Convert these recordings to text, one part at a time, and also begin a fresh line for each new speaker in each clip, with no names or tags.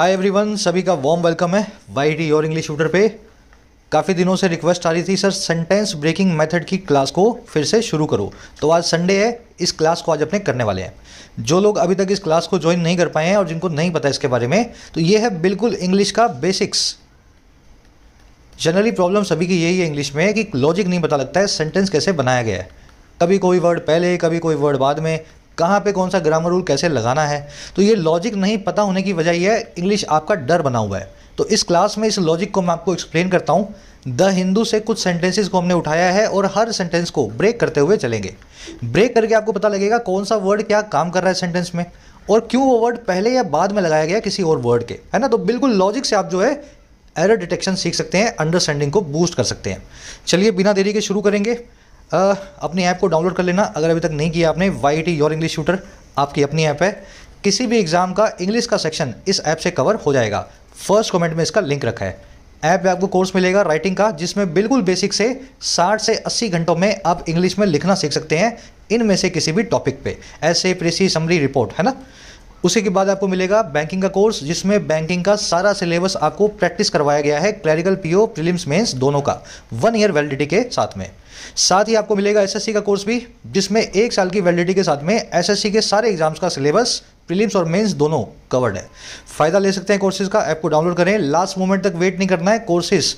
Hi everyone, सभी का warm welcome है वाईटी योर इंग्लिश ट्यूटर पे। काफ़ी दिनों से रिक्वेस्ट आ रही थी सर सेंटेंस ब्रेकिंग मेथड की क्लास को फिर से शुरू करो, तो आज संडे है, इस क्लास को आज अपने करने वाले हैं। जो लोग अभी तक इस क्लास को ज्वाइन नहीं कर पाए हैं और जिनको नहीं पता इसके बारे में, तो ये है बिल्कुल इंग्लिश का बेसिक्स। जनरली प्रॉब्लम सभी की यही है इंग्लिश में कि लॉजिक नहीं पता लगता है, सेंटेंस कैसे बनाया गया है, कभी कोई वर्ड पहले कभी कोई वर्ड बाद में, कहाँ पे कौन सा ग्रामर रूल कैसे लगाना है। तो ये लॉजिक नहीं पता होने की वजह ये है इंग्लिश आपका डर बना हुआ है। तो इस क्लास में इस लॉजिक को मैं आपको एक्सप्लेन करता हूँ। द हिंदू से कुछ सेंटेंसेस को हमने उठाया है और हर सेंटेंस को ब्रेक करते हुए चलेंगे। ब्रेक करके आपको पता लगेगा कौन सा वर्ड क्या काम कर रहा है सेंटेंस में और क्यों वो वर्ड पहले या बाद में लगाया गया किसी और वर्ड के, है ना। तो बिल्कुल लॉजिक से आप जो है एरर डिटेक्शन सीख सकते हैं, अंडरस्टैंडिंग को बूस्ट कर सकते हैं। चलिए बिना देरी के शुरू करेंगे। अपनी ऐप को डाउनलोड कर लेना अगर अभी तक नहीं किया आपने। वाईटी योर इंग्लिश ट्यूटर आपकी अपनी ऐप है। किसी भी एग्जाम का इंग्लिश का सेक्शन इस ऐप से कवर हो जाएगा। फर्स्ट कमेंट में इसका लिंक रखा है। ऐप में आपको कोर्स मिलेगा राइटिंग का, जिसमें बिल्कुल बेसिक से 60 से 80 घंटों में आप इंग्लिश में लिखना सीख सकते हैं, इनमें से किसी भी टॉपिक पे, ऐसे प्रेसी समरी रिपोर्ट, है ना। उसी के बाद आपको मिलेगा बैंकिंग का कोर्स, जिसमें बैंकिंग का सारा सिलेबस आपको प्रैक्टिस करवाया गया है, क्लरिकल पीओ प्रीलिम्स मेंस दोनों का 1 ईयर वैलिडिटी के साथ में। साथ ही आपको मिलेगा एसएससी का कोर्स भी, जिसमें 1 साल की वैलिडिटी के साथ में एसएससी के सारे एग्जाम्स का सिलेबस प्रीलिम्स और मेंस दोनों कवर्ड है। फायदा ले सकते हैं कोर्सेज का। ऐप को डाउनलोड करें, लास्ट मोमेंट तक वेट नहीं करना है। कोर्सेज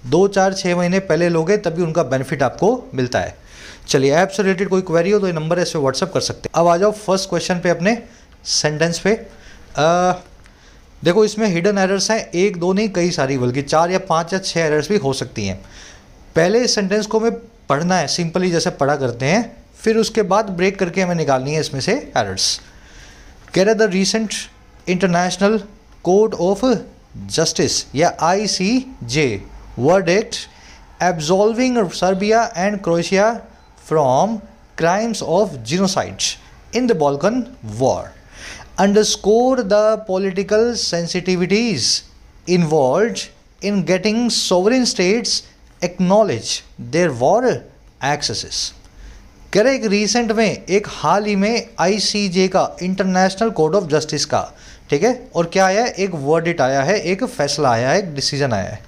2, 4, 6 महीने पहले लोगे तभी उनका बेनिफिट आपको मिलता है। चलिए, ऐप से रिलेटेड कोई क्वेरी हो तो ये नंबर है, इस पर व्हाट्सअप कर सकते हैं। अब आ जाओ फर्स्ट क्वेश्चन पे, अपने सेंटेंस पे। देखो इसमें हिडन एरर्स हैं, 1 2 नहीं कई सारी, बल्कि 4 या 5 या 6 एरर्स भी हो सकती हैं। पहले इस सेंटेंस को हमें पढ़ना है सिंपली जैसे पढ़ा करते हैं, फिर उसके बाद ब्रेक करके हमें निकालनी है इसमें से एरर्स। कह रहे the recent International Court of Justice या ICJ verdict absolving Serbia and Croatia from crimes of genocide in the Balkan War underscore the political sensitivities involved in getting sovereign states acknowledge their war excesses। कह रहे एक recent में, एक हाल ही में ICJ का, international Court of justice का, ठीक है, और क्या आया है, एक वर्डिक्ट आया है, एक फैसला आया है, एक डिसीजन आया है।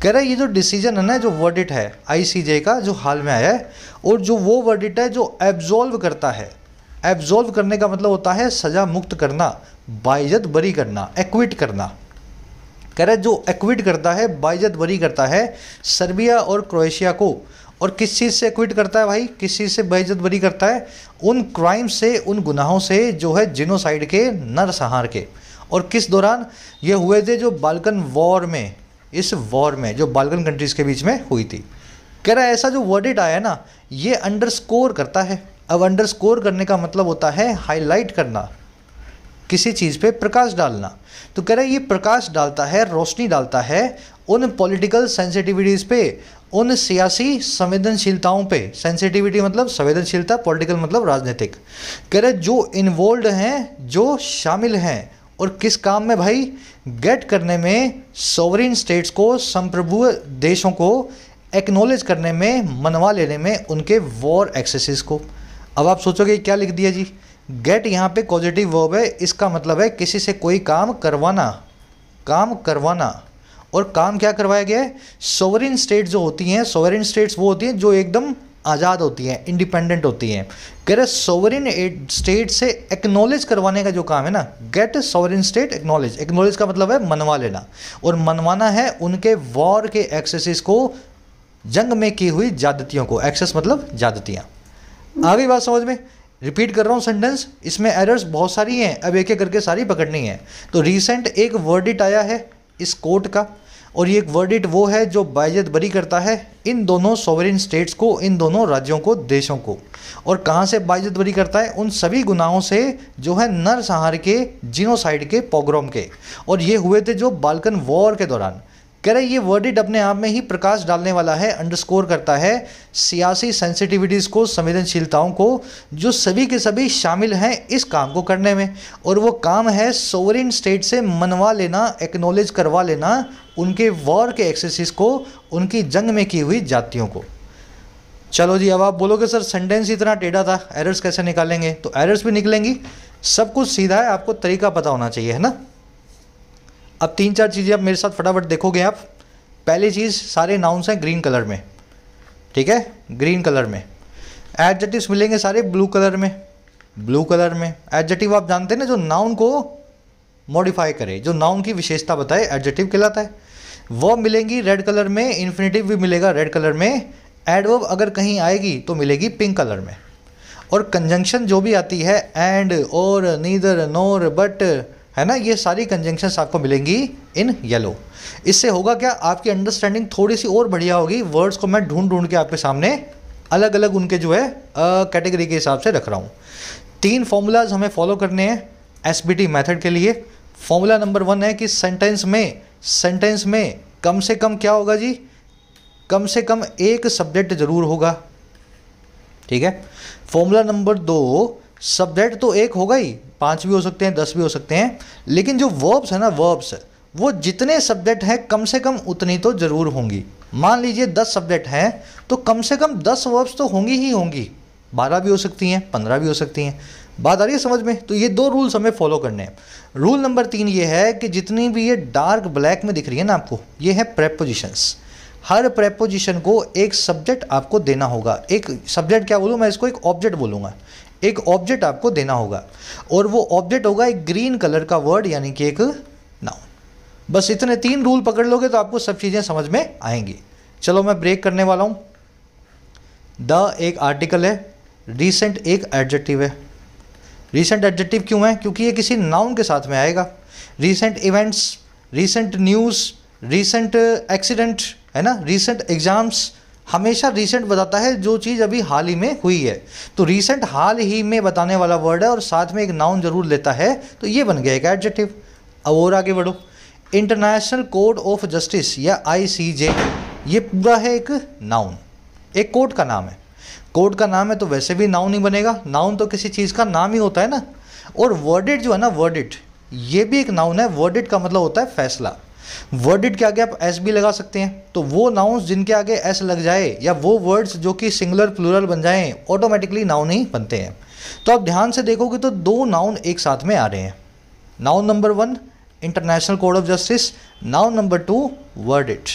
कह रहा है ये जो डिसीजन है ना, जो वर्डिक्ट है ICJ का जो हाल में आया है, और जो वो वर्डिक्ट है जो एब्जॉल्व करता है। एब्जॉल्व करने का मतलब होता है सजा मुक्त करना, बाइज्जत बरी करना, एक्विट करना। कह रहा है जो एक्विट करता है, बाइज्जत बरी करता है सर्बिया और क्रोएशिया को। और किस चीज़ से एक्विट करता है भाई, किस चीज़ से बाइज्जत बरी करता है? उन क्राइम से, उन गुनाहों से जो है जिनोसाइड के, नरसंहार के। और किस दौरान ये हुए थे? जो बाल्कन वॉर में, इस वॉर में जो बाल्कन कंट्रीज के बीच में हुई थी। कह रहा है ऐसा जो वर्डिक्ट आया ना, ये अंडरस्कोर करता है। अब अंडरस्कोर करने का मतलब होता है हाईलाइट करना, किसी चीज़ पे प्रकाश डालना। तो कह रहा है ये प्रकाश डालता है, रोशनी डालता है उन पॉलिटिकल सेंसिटिविटीज़ पे, उन सियासी संवेदनशीलताओं पे। सेंसिटिविटी मतलब संवेदनशीलता, पॉलिटिकल मतलब राजनीतिक। कह रहे जो इन्वॉल्व हैं, जो शामिल हैं, और किस काम में भाई? गेट करने में सॉवरेन स्टेट्स को, संप्रभु देशों को एक्नॉलेज करने में, मनवा लेने में उनके वॉर एक्सेसेस को। अब आप सोचोगे क्या लिख दिया जी? गेट यहाँ पे पॉजिटिव वर्ब है, इसका मतलब है किसी से कोई काम करवाना, काम करवाना। और काम क्या करवाया गया है? सॉवरेन स्टेट जो होती हैं, सॉवरेन स्टेट्स वो होती हैं जो एकदम आज़ाद होती हैं, इंडिपेंडेंट होती हैं। कह रहे सॉवरेन स्टेट से एक्नॉलेज करवाने का जो काम है ना, get sovereign state acknowledge. Acknowledge का मतलब है मनवा लेना, और मनवाना है उनके वॉर के एक्सेसेस को, जंग में की हुई ज्यादतियों को। एक्सेस मतलब ज्यादतियाँ। आ गई बात समझ में? रिपीट कर रहा हूँ सेंटेंस, इसमें एरर्स बहुत सारी हैं, अब एक एक करके सारी पकड़नी है। तो रिसेंट एक वर्डिक्ट आया है इस कोर्ट का, और ये एक वर्डिक्ट वो है जो बाइज्जत बरी करता है इन दोनों सॉवरेन स्टेट्स को, इन दोनों राज्यों को, देशों को। और कहाँ से बाइज्जत बरी करता है? उन सभी गुनाहों से जो है नरसंहार के, जीनोसाइड के, पोग्रोम के। और ये हुए थे जो बाल्कन वॉर के दौरान। कह रहे ये वर्डिक्ट अपने आप में ही प्रकाश डालने वाला है, अंडरस्कोर करता है सियासी सेंसिटिविटीज़ को, संवेदनशीलताओं को, जो सभी के सभी शामिल हैं इस काम को करने में। और वो काम है सोवरेन स्टेट से मनवा लेना, एक्नॉलेज करवा लेना उनके वॉर के एक्सेसिस को, उनकी जंग में की हुई जातियों को। चलो जी, अब आप बोलोगे सर सेंटेंस इतना टेढ़ा था, एरर्स कैसे निकालेंगे? तो एरर्स भी निकलेंगी, सब कुछ सीधा है, आपको तरीका पता होना चाहिए, है ना। अब 3-4 चीज़ें आप मेरे साथ फटाफट देखोगे आप। पहली चीज़, सारे नाउन्स हैं ग्रीन कलर में, ठीक है, ग्रीन कलर में। एडजेक्टिव्स मिलेंगे सारे ब्लू कलर में, ब्लू कलर में। एडजेक्टिव आप जानते हैं ना, जो नाउन को मॉडिफाई करे, जो नाउन की विशेषता बताए, एडजेक्टिव कहलाता है। वर्ब मिलेंगी रेड कलर में, इन्फिनेटिव भी मिलेगा रेड कलर में, एडवर्ब अगर कहीं आएगी तो मिलेगी पिंक कलर में। और कंजंक्शन जो भी आती है, एंड, और, नीदर, नोर, बट, है ना, ये सारी कंजंक्शंस आपको मिलेंगी इन येलो। इससे होगा क्या, आपकी अंडरस्टैंडिंग थोड़ी सी और बढ़िया होगी। वर्ड्स को मैं ढूंढ ढूंढ के आपके सामने अलग अलग उनके जो है कैटेगरी के हिसाब से रख रहा हूँ। 3 फॉर्मूलाज हमें फॉलो करने हैं एसबीटी मेथड के लिए। फॉर्मूला नंबर 1 है कि सेंटेंस में कम से कम क्या होगा जी, कम से कम एक सब्जेक्ट जरूर होगा, ठीक है। फॉर्मूला नंबर 2, सब्जेक्ट तो एक होगा ही, 5 भी हो सकते हैं, 10 भी हो सकते हैं, लेकिन जो वर्ब्स है ना, वर्ब्स, वो जितने सब्जेक्ट हैं कम से कम उतनी तो जरूर होंगी। मान लीजिए 10 सब्जेक्ट हैं तो कम से कम 10 वर्ब्स तो होंगी ही होंगी, 12 भी हो सकती हैं, 15 भी हो सकती हैं। बात आ रही है समझ में? तो ये 2 रूल्स हमें फॉलो करने हैं। रूल नंबर 3 ये है कि जितनी भी ये डार्क ब्लैक में दिख रही है ना आपको, ये है प्रेपोजिशंस। हर प्रेपोजिशन को एक सब्जेक्ट आपको देना होगा। एक सब्जेक्ट क्या बोलूँ मैं इसको, एक ऑब्जेक्ट बोलूँगा। एक ऑब्जेक्ट आपको देना होगा और वो ऑब्जेक्ट होगा एक ग्रीन कलर का वर्ड, यानी कि एक नाउन। बस इतने 3 रूल पकड़ लोगे तो आपको सब चीज़ें समझ में आएंगी। चलो मैं ब्रेक करने वाला हूँ। द एक आर्टिकल है, रिसेंट एक एडजेक्टिव है। रिसेंट एडजेक्टिव क्यों है? क्योंकि ये किसी नाउन के साथ में आएगा। Recent events, recent news, recent accident, है ना, रिसेंट एग्जाम्स, हमेशा रिसेंट बताता है जो चीज़ अभी हाल ही में हुई है। तो रिसेंट हाल ही में बताने वाला वर्ड है और साथ में एक नाउन जरूर लेता है, तो ये बन गया एक एडजेक्टिव। अब और आगे बढ़ो। इंटरनेशनल कोड ऑफ जस्टिस या ICJ, ये पूरा है एक नाउन, एक कोर्ट का नाम है। कोड का नाम है तो वैसे भी नाउन ही बनेगा। नाउन तो किसी चीज़ का नाम ही होता है ना। और वर्डिट जो है ना, वर्डिट, ये भी एक नाउन है। वर्डिट का मतलब होता है फैसला। वर्डिट के आगे आप एस भी लगा सकते हैं। तो वो नाउन्स जिनके आगे एस लग जाए या वो वर्ड्स जो कि सिंगुलर प्लूरल बन जाएं, ऑटोमेटिकली नाउन ही बनते हैं। तो आप ध्यान से देखोगे तो 2 नाउन एक साथ में आ रहे हैं। Noun number 1 international code of justice, noun number 2 verdict.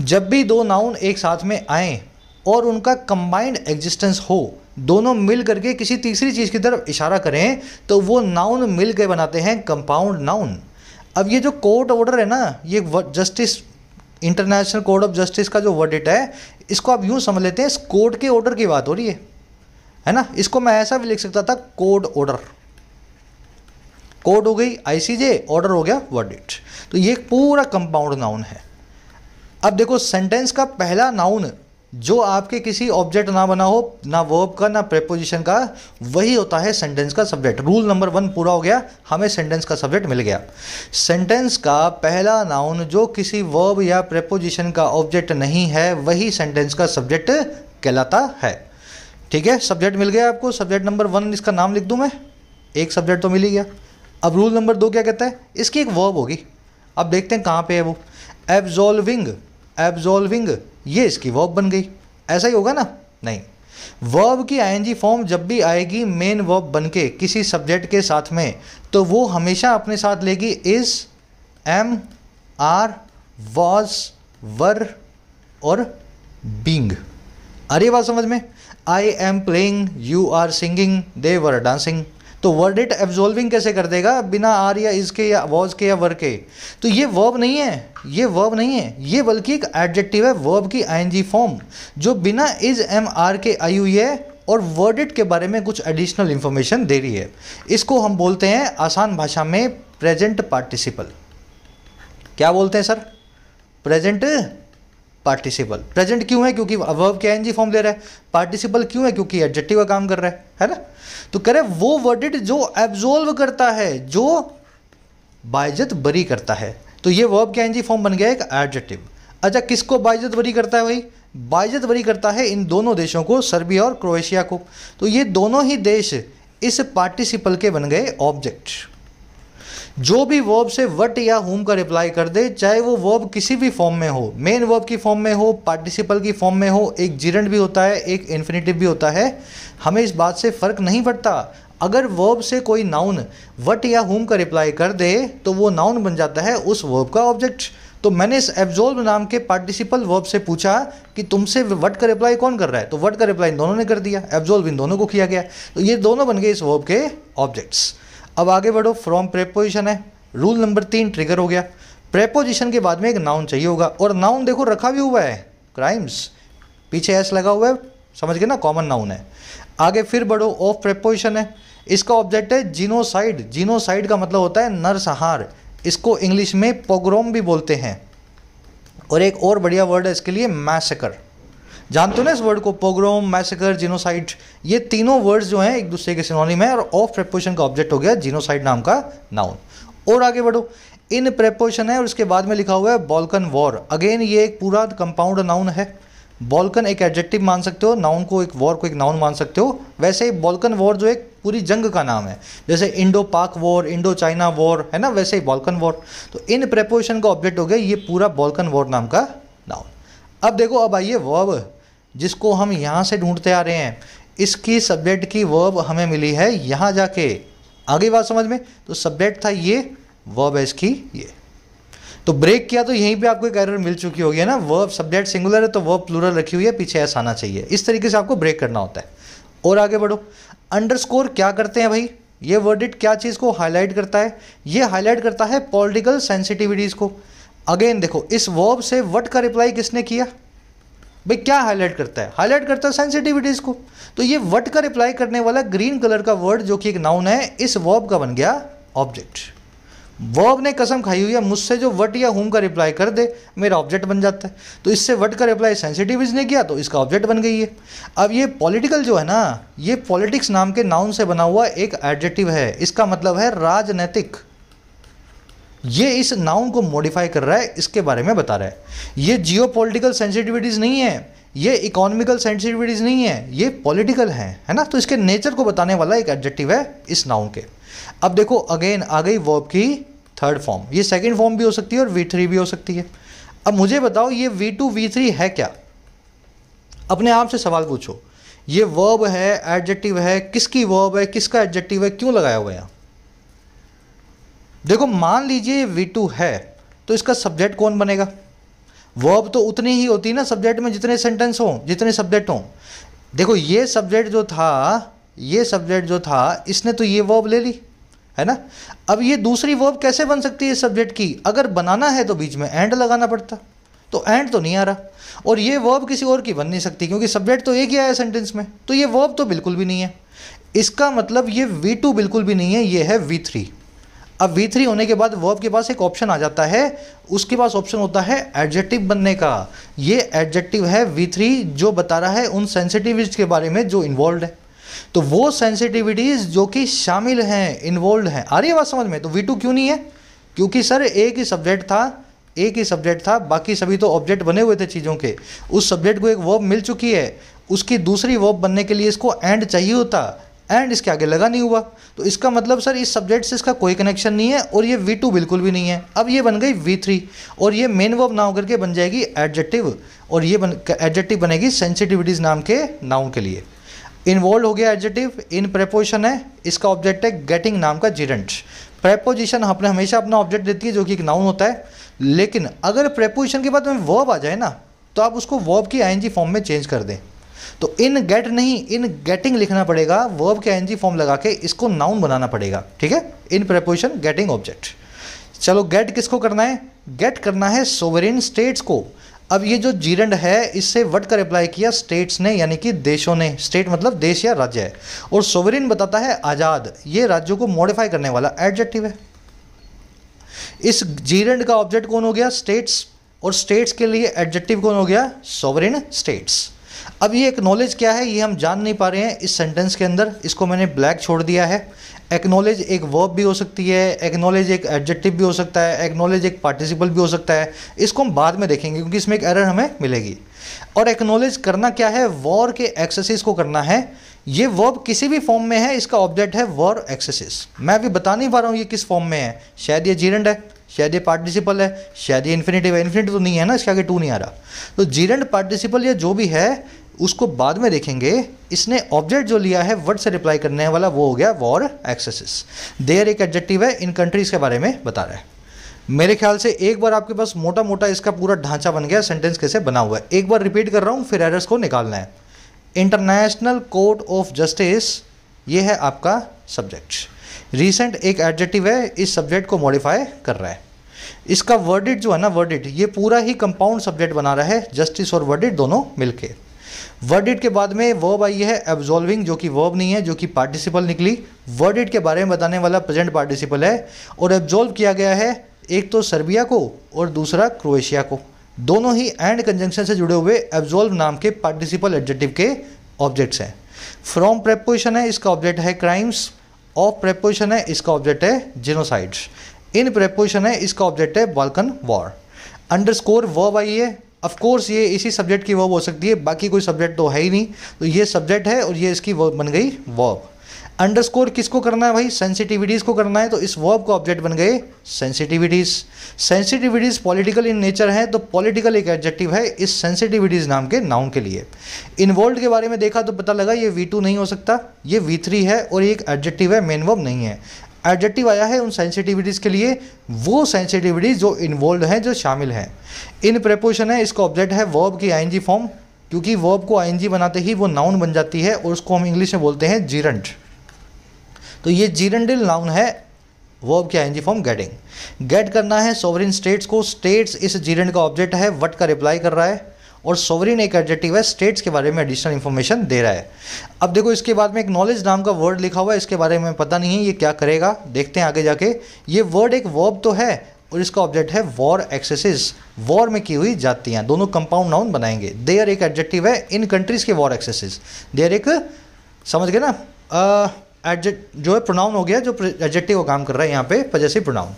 जब भी 2 नाउन एक साथ में आए और उनका कंबाइंड एग्जिस्टेंस हो, दोनों मिल करके किसी तीसरी चीज़ की तरफ इशारा करें, तो वो नाउन मिल के बनाते हैं कंपाउंड नाउन। अब ये जो कोर्ट ऑर्डर है ना, ये justice, international code of justice का जो वर्डिट है, इसको आप यूँ समझ लेते हैं इस कोर्ट के ऑर्डर की बात हो रही है ना। इसको मैं ऐसा भी लिख सकता था, कोड ऑर्डर। कोड हो गई ICJ, ऑर्डर हो गया वर्डिट। तो ये पूरा कंपाउंड नाउन है। अब देखो, सेंटेंस का पहला नाउन जो आपके किसी ऑब्जेक्ट ना बना हो, ना वर्ब का ना प्रेपोजिशन का, वही होता है सेंटेंस का सब्जेक्ट। रूल नंबर 1 पूरा हो गया, हमें सेंटेंस का सब्जेक्ट मिल गया। सेंटेंस का पहला नाउन जो किसी वर्ब या प्रेपोजिशन का ऑब्जेक्ट नहीं है, वही सेंटेंस का सब्जेक्ट कहलाता है। ठीक है, सब्जेक्ट मिल गया आपको। सब्जेक्ट नंबर 1 इसका नाम लिख दूं मैं, एक सब्जेक्ट तो मिल ही गया। अब रूल नंबर 2 क्या कहता है? इसकी एक वर्ब होगी। अब देखते हैं कहाँ पे है वो। एब्जॉल्विंग, एब्जॉल्विंग, ये इसकी वर्ब बन गई। ऐसा ही होगा ना? नहीं, वर्ब की ING फॉर्म जब भी आएगी मेन वर्ब बन के किसी सब्जेक्ट के साथ में, तो वो हमेशा अपने साथ लेगी is, am, are, was, were और बींग। अरे बात समझ में? I am playing, you are singing, they were dancing. तो वर्डिट एब्जॉल्विंग कैसे कर देगा बिना आर या इज के या वॉज के या वर के? तो ये वर्ब नहीं है, ये वर्ब नहीं है, ये बल्कि एक एडजेक्टिव है, वर्ब की ING फॉर्म जो बिना इज, एम, आर के आई हुई है और वर्डिट के बारे में कुछ एडिशनल इंफॉर्मेशन दे रही है। इसको हम बोलते हैं आसान भाषा में प्रेजेंट पार्टिसिपल। क्या बोलते हैं सर? Present participle. प्रेजेंट क्यों है? क्योंकि वर्ब के ING फॉर्म ले रहा है। पार्टिसिपल क्यों है? क्योंकि एडजेक्टिव का काम कर रहा है ना। तो कह रहे वो वर्डिट जो एब्जॉल्व करता है, जो बाइज्जत बरी करता है। तो ये वर्ब के ING फॉर्म बन गया एक एडजेक्टिव। अच्छा, किसको बाइज्जत बरी करता है? भाई बाइज्जत बरी करता है इन दोनों देशों को, सर्बिया और क्रोएशिया को। तो ये दोनों ही देश इस पार्टिसिपल के बन गए ऑब्जेक्ट। जो भी वर्ब से वट या हुम का रिप्लाई कर दे, चाहे वो वर्ब किसी भी फॉर्म में हो, मेन वर्ब की फॉर्म में हो, पार्टिसिपल की फॉर्म में हो, एक जिरेंट भी होता है, एक इन्फिनेटिव भी होता है, हमें इस बात से फ़र्क नहीं पड़ता। अगर वर्ब से कोई नाउन वट या हुम का रिप्लाई कर दे तो वो नाउन बन जाता है उस वर्ब का ऑब्जेक्ट। तो मैंने इस एब्जॉल्व नाम के पार्टिसिपल वर्ब से पूछा कि तुमसे वट का रिप्लाई कौन कर रहा है, तो वट का रिप्लाई इन दोनों ने कर दिया, एब्जॉल्व इन दोनों को किया गया, तो ये दोनों बन गए इस वर्ब के ऑब्जेक्ट्स। अब आगे बढ़ो, फ्रॉम प्रेपोजिशन है, रूल नंबर 3 ट्रिगर हो गया। प्रेपोजिशन के बाद में एक नाउन चाहिए होगा, और नाउन देखो रखा भी हुआ है क्राइम्स, पीछे एस लगा हुआ है, समझ गए ना, कॉमन नाउन है। आगे फिर बढ़ो, ऑफ प्रेपोजिशन है, इसका ऑब्जेक्ट है जीनोसाइड। जीनोसाइड का मतलब होता है नरसंहार, इसको इंग्लिश में पोग्रोम भी बोलते हैं। और एक और बढ़िया वर्ड है इसके लिए, मैसेकर। जानते हो ना इस वर्ड को, पोग्रोम, मैसेकर, जीनोसाइड, ये तीनों वर्ड्स जो हैं एक दूसरे के सिनोनिम है, और ऑफ प्रेपोजिशन का ऑब्जेक्ट हो गया जीनोसाइड नाम का नाउन। और आगे बढ़ो, इन प्रेपोजिशन है और उसके बाद में लिखा हुआ है बॉल्कन वॉर। अगेन ये एक पूरा कंपाउंड नाउन है। बॉल्कन एक एडजेक्टिव मान सकते हो, नाउन को एक, वॉर को एक नाउन मान सकते हो। वैसे ही बॉल्कन वॉर जो एक पूरी जंग का नाम है, जैसे इंडो पाक वॉर, इंडो चाइना वॉर है ना, वैसे ही बॉल्कन वॉर। तो इन प्रेपोजिशन का ऑब्जेक्ट हो गया ये पूरा बॉल्कन वॉर नाम का नाउन। अब देखो, अब आइए वर्ब, जिसको हम यहाँ से ढूंढते आ रहे हैं, इसकी सब्जेक्ट की वर्ब हमें मिली है यहाँ जाके। आगे बात समझ में, तो सब्जेक्ट था ये, वर्ब है इसकी ये। तो ब्रेक किया तो यहीं पे आपको एक एरर मिल चुकी होगी है ना, वर्ब सब्जेक्ट सिंगुलर है तो वर्ब प्लूरल रखी हुई है, पीछे एस आना चाहिए। इस तरीके से आपको ब्रेक करना होता है। और आगे बढ़ो, अंडरस्कोर क्या करते हैं भाई, ये वर्डिट क्या चीज़ को हाईलाइट करता है, ये हाईलाइट करता है पॉलिटिकल सेंसिटिविटीज़ को। अगेन देखो, इस वर्ब से वट का रिप्लाई किसने किया भाई, क्या हाईलाइट करता है, हाईलाइट करता है सेंसिटिविटीज़ को। तो ये वट का रिप्लाई करने वाला ग्रीन कलर का वर्ड जो कि एक नाउन है, इस वर्ब का बन गया ऑब्जेक्ट। वर्ब ने कसम खाई हुई है, मुझसे जो वट या हुम का रिप्लाई कर दे मेरा ऑब्जेक्ट बन जाता है। तो इससे वट का रिप्लाई सेंसिटिविटीज ने किया तो इसका ऑब्जेक्ट बन गई है। अब ये पॉलिटिकल जो है ना, ये पॉलिटिक्स नाम के नाउन से बना हुआ एक एडजेक्टिव है, इसका मतलब है राजनैतिक। ये इस नाउन को मॉडिफाई कर रहा है, इसके बारे में बता रहा है। ये जियोपॉलिटिकल सेंसिटिविटीज नहीं है, ये इकोनॉमिकल सेंसिटिविटीज नहीं है, ये पॉलिटिकल है ना। तो इसके नेचर को बताने वाला एक एडजेक्टिव है इस नाउन के। अब देखो, अगेन आ गई वर्ब की थर्ड फॉर्म, ये सेकंड फॉर्म भी हो सकती है और V3 भी हो सकती है। अब मुझे बताओ ये V2 V3 है क्या, अपने आप से सवाल पूछो। ये वर्ब है, एडजेक्टिव है, किसकी वर्ब है, किसका एडजेक्टिव है, क्यों लगाया हुआ है यहाँ। देखो मान लीजिए V2 है तो इसका सब्जेक्ट कौन बनेगा। वर्ब तो उतनी ही होती है ना सब्जेक्ट में जितने सेंटेंस हों, जितने सब्जेक्ट हों। देखो ये सब्जेक्ट जो था, ये सब्जेक्ट जो था, इसने तो ये वर्ब ले ली है ना। अब ये दूसरी वर्ब कैसे बन सकती है इस सब्जेक्ट की, अगर बनाना है तो बीच में एंड लगाना पड़ता, तो एंड तो नहीं आ रहा। और ये वर्ब किसी और की बन नहीं सकती क्योंकि सब्जेक्ट तो एक ही आया सेंटेंस में, तो ये वर्ब तो बिल्कुल भी नहीं है। इसका मतलब ये V2 बिल्कुल भी नहीं है, ये है V3। अब V3 होने के बाद वर्ब के पास एक ऑप्शन आ जाता है, उसके पास ऑप्शन होता है एडजेक्टिव बनने का। ये एडजेक्टिव है V3 जो बता रहा है उन सेंसिटिविटीज के बारे में जो इन्वॉल्व है। तो वो सेंसिटिविटीज जो कि शामिल हैं, इन्वॉल्व हैं। आ रही है बात समझ में। तो V2 क्यों नहीं है, क्योंकि सर एक ही सब्जेक्ट था, एक ही सब्जेक्ट था, बाकी सभी तो ऑब्जेक्ट बने हुए थे चीज़ों के। उस सब्जेक्ट को एक वर्ब मिल चुकी है, उसकी दूसरी वर्ब बनने के लिए इसको एंड चाहिए होता, एंड इसके आगे लगा नहीं हुआ। तो इसका मतलब सर इस सब्जेक्ट से इसका कोई कनेक्शन नहीं है, और ये V2 बिल्कुल भी नहीं है। अब ये बन गई V3, और ये मेन वर्ब ना होकर के बन जाएगी एडजेक्टिव, और ये एडजेक्टिव बनेगी सेंसिटिविटीज नाम के नाउन के लिए। इन्वॉल्व हो गया एडजेक्टिव, इन प्रेपोजिशन है, इसका ऑब्जेक्ट है गेटिंग नाम का जिरेंट। प्रेपोजिशन अपने हमेशा अपना ऑब्जेक्ट देती है जो कि एक नाउन होता है, लेकिन अगर प्रेपोजिशन के बाद में वर्ब आ जाए ना तो आप उसको वर्ब की ING फॉर्म में चेंज कर दें। तो इन गेट नहीं, इन गेटिंग लिखना पड़ेगा, वर्ब के ING फॉर्म लगा के इसको नाउन बनाना पड़ेगा, ठीक है। इन प्रेपोजिशन गेटिंग ऑब्जेक्ट। चलो गेट किसको करना है, गेट करना है सोवरेन स्टेट्स को। अब ये जो जीरेंड है इससे वट का रिप्लाई किया स्टेट्स ने, यानी कि देशों ने। स्टेट मतलब देश या राज्य है, और सोवरेन बताता है आज़ाद, ये राज्यों को मॉडिफाई करने वाला एडजेक्टिव है। इस जीरेंड का ऑब्जेक्ट कौन हो गया, स्टेट्स, और स्टेट्स के लिए एडजेक्टिव कौन हो गया, सोवरेन स्टेट्स। अब ये एक्नॉलेज क्या है ये हम जान नहीं पा रहे हैं इस सेंटेंस के अंदर, इसको मैंने ब्लैक छोड़ दिया है। एक्नॉलेज एक वर्ब भी हो सकती है, एक्नॉलेज एक एडजेक्टिव भी हो सकता है, एक्नॉलेज एक पार्टिसिपल भी हो सकता है। इसको हम बाद में देखेंगे क्योंकि इसमें एक एरर हमें मिलेगी। और एक्नॉलेज करना क्या है, वॉर के एक्सेसिस को करना है। ये वर्ब किसी भी फॉर्म में है, इसका ऑब्जेक्ट है वॉर एक्सेसिस। मैं अभी बता नहीं पा रहा हूँ ये किस फॉर्म में है, शायद ये जीरेंड है, शायद ये पार्टिसिपल है, शायद ये इन्फिनेटिव है। इन्फिनेटिव तो नहीं है ना, इसके आगे टू नहीं आ रहा। तो जीरेंड, पार्टिसिपल या जो भी है, उसको बाद में देखेंगे। इसने ऑब्जेक्ट जो लिया है वर्ड से रिप्लाई करने वाला, वो हो गया वॉर एक्सेसेस। देयर एक एडजेक्टिव है, इन कंट्रीज़ के बारे में बता रहा है। मेरे ख्याल से एक बार आपके पास मोटा मोटा इसका पूरा ढांचा बन गया, सेंटेंस कैसे बना हुआ है। एक बार रिपीट कर रहा हूँ, फिर एरर्स को निकालना है। इंटरनेशनल कोर्ट ऑफ जस्टिस, ये है आपका सब्जेक्ट। रीसेंट एक एडजेक्टिव है, इस सब्जेक्ट को मॉडिफाई कर रहा है। इसका वर्डिट जो है ना, वर्डिट, ये पूरा ही कंपाउंड सब्जेक्ट बना रहा है, जस्टिस और वर्डिट दोनों मिलके। वर्डिट के बाद में वर्ब आई है एब्जॉल्विंग, जो कि वर्ब नहीं है, जो कि पार्टिसिपल निकली। वर्डिट के बारे में बताने वाला प्रेजेंट पार्टिसिपल है, और एब्जॉल्व किया गया है एक तो सर्बिया को और दूसरा क्रोएशिया को। दोनों ही एंड कंजंक्शन से जुड़े हुए एब्जॉल्व नाम के पार्टिसिपल एडजेक्टिव के ऑब्जेक्ट्स हैं। फ्रॉम प्रेपोजिशन है, इसका ऑब्जेक्ट है क्राइम्स। ऑफ प्रेपोजिशन है, इसका ऑब्जेक्ट है जेनोसाइड्स। इन प्रेपोजिशन है, इसका ऑब्जेक्ट है Balkan war. Underscore verb I है, ऑफ कोर्स ये इसी सब्जेक्ट की वर्ब हो सकती है, बाकी कोई सब्जेक्ट तो है ही नहीं, तो ये सब्जेक्ट है और ये इसकी वर्ब बन गई वर्ब। अंडरस्कोर किसको करना है भाई? सेंसिटिविटीज़ को करना है, तो इस वर्ब को ऑब्जेक्ट बन गए sensitivities. Sensitivities political in nature है, तो पॉलिटिकल एक एडजेक्टिव है इस सेंसिटिविटीज़ नाम के नाउन के लिए। इन्वॉल्व के बारे में देखा तो पता लगा ये V2 नहीं हो सकता, ये V3 है, और ये एक एडजेक्टिव है, मेन वर्ब नहीं है। एडजेक्टिव आया है उन सेंसिटिविटीज़ के लिए, वो सेंसिटिविटीज़ जो इन्वॉल्व हैं, जो शामिल हैं। इन प्रेपोजिशन है, इसका ऑब्जेक्ट है वर्ब की आईएनजी फॉर्म, क्योंकि वर्ब को आईएनजी बनाते ही वो नाउन बन जाती है, और उसको हम इंग्लिश में बोलते हैं जीरंड। तो ये जीरंडल नाउन है, वर्ब की आईएनजी फॉर्म गेटिंग। गेट करना है सोवरेन स्टेट्स को, स्टेट्स इस जीरंड का ऑब्जेक्ट है, वट का रिप्लाई कर रहा है, और सोवरेन एक एडजेक्टिव है, स्टेट्स के बारे में एडिशनल इंफॉर्मेशन दे रहा है। अब देखो इसके बाद में एक नॉलेज नाम का वर्ड लिखा हुआ है, इसके बारे में पता नहीं है ये क्या करेगा, देखते हैं आगे जाके। ये वर्ड एक वर्ब तो है, और इसका ऑब्जेक्ट है वॉर एक्सेसेस, वॉर में की हुई जातियाँ, दोनों कंपाउंड नाउन बनाएंगे। देयर एक एडजेक्टिव है, इन कंट्रीज़ के वॉर एक्सेसेस। देयर एक, समझ गए ना, एडजेक्ट जो है प्रोनाउन हो गया, जो एडजेक्टिव का काम कर रहा है यहाँ पे पजेसिव प्रोनाउन।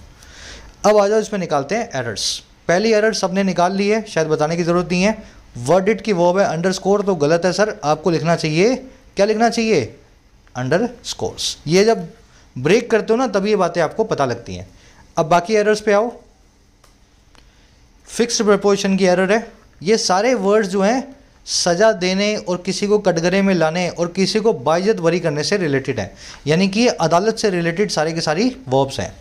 अब आ जाओ इसमें निकालते हैं एरर्स। पहली एरर सबने निकाल ली है, शायद बताने की ज़रूरत नहीं है। वर्डिट की वर्ब है अंडरस्कोर, तो गलत है सर, आपको लिखना चाहिए, क्या लिखना चाहिए? अंडरस्कोर्स। ये जब ब्रेक करते हो ना तभी ये बातें आपको पता लगती हैं। अब बाकी एरर्स पे आओ। फिक्स्ड प्रेपोजिशन की एरर है। ये सारे वर्ड्स जो हैं सज़ा देने और किसी को कटघरे में लाने और किसी को बाइज्जत बरी करने से रिलेटेड है, यानी कि अदालत से रिलेटेड सारी की सारी वर्ब्स हैं।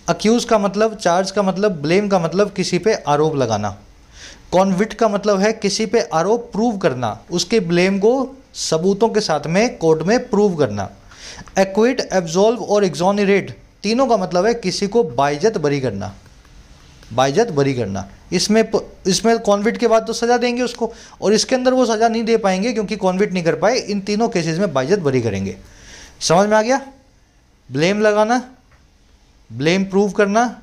अक्यूज़ का मतलब, चार्ज का मतलब, ब्लेम का मतलब किसी पे आरोप लगाना। कॉन्विक्ट का मतलब है किसी पे आरोप प्रूव करना, उसके ब्लेम को सबूतों के साथ में कोर्ट में प्रूव करना। एक्विट, एब्जॉल्व और एक्सोनरेट, तीनों का मतलब है किसी को बाइज्जत बरी करना, बाइज्जत बरी करना। इसमें कॉन्विक्ट के बाद तो सज़ा देंगे उसको, और इसके अंदर वो सज़ा नहीं दे पाएंगे क्योंकि कॉन्विक्ट नहीं कर पाए। इन तीनों केसेस में बाइज्जत बरी करेंगे। समझ में आ गया? ब्लेम लगाना, ब्लेम प्रूव करना,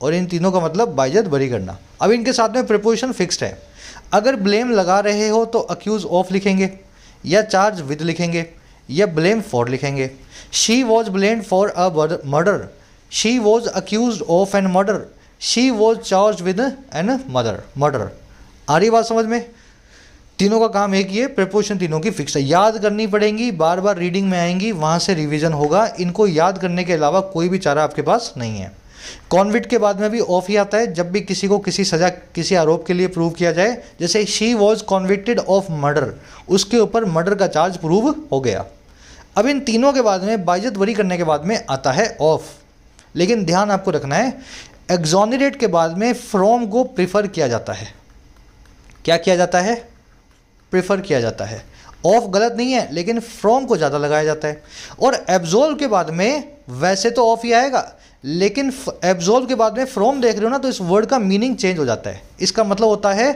और इन तीनों का मतलब बाइज्जत बरी करना। अब इनके साथ में प्रीपोजिशन फिक्स्ड है। अगर ब्लेम लगा रहे हो तो अक्यूज़ ऑफ लिखेंगे, या चार्ज विद लिखेंगे, या ब्लेम फॉर लिखेंगे। She was blamed for a murder, she was accuse of an murder, she was charge with an murder. आ रही बात समझ में? तीनों का काम एक ही है, प्रीपोजिशन तीनों की फिक्स है, याद करनी पड़ेंगी, बार बार रीडिंग में आएंगी, वहाँ से रिवीजन होगा। इनको याद करने के अलावा कोई भी चारा आपके पास नहीं है। कॉन्विक्ट के बाद में भी ऑफ ही आता है, जब भी किसी को किसी सज़ा, किसी आरोप के लिए प्रूव किया जाए। जैसे she was convicted of murder, उसके ऊपर मर्डर का चार्ज प्रूव हो गया। अब इन तीनों के बाद में बाइज्जत बरी करने के बाद में आता है ऑफ। लेकिन ध्यान आपको रखना है, एक्सोनरेट के बाद में फ्रॉम को प्रिफर किया जाता है। क्या किया जाता है? प्रिफर किया जाता है। ऑफ गलत नहीं है, लेकिन फ्रॉम को ज़्यादा लगाया जाता है। और एब्जॉल्व के बाद में वैसे तो ऑफ ही आएगा, लेकिन एब्जॉल्व के बाद में फ्रॉम देख रहे हो ना, तो इस वर्ड का मीनिंग चेंज हो जाता है। इसका मतलब होता है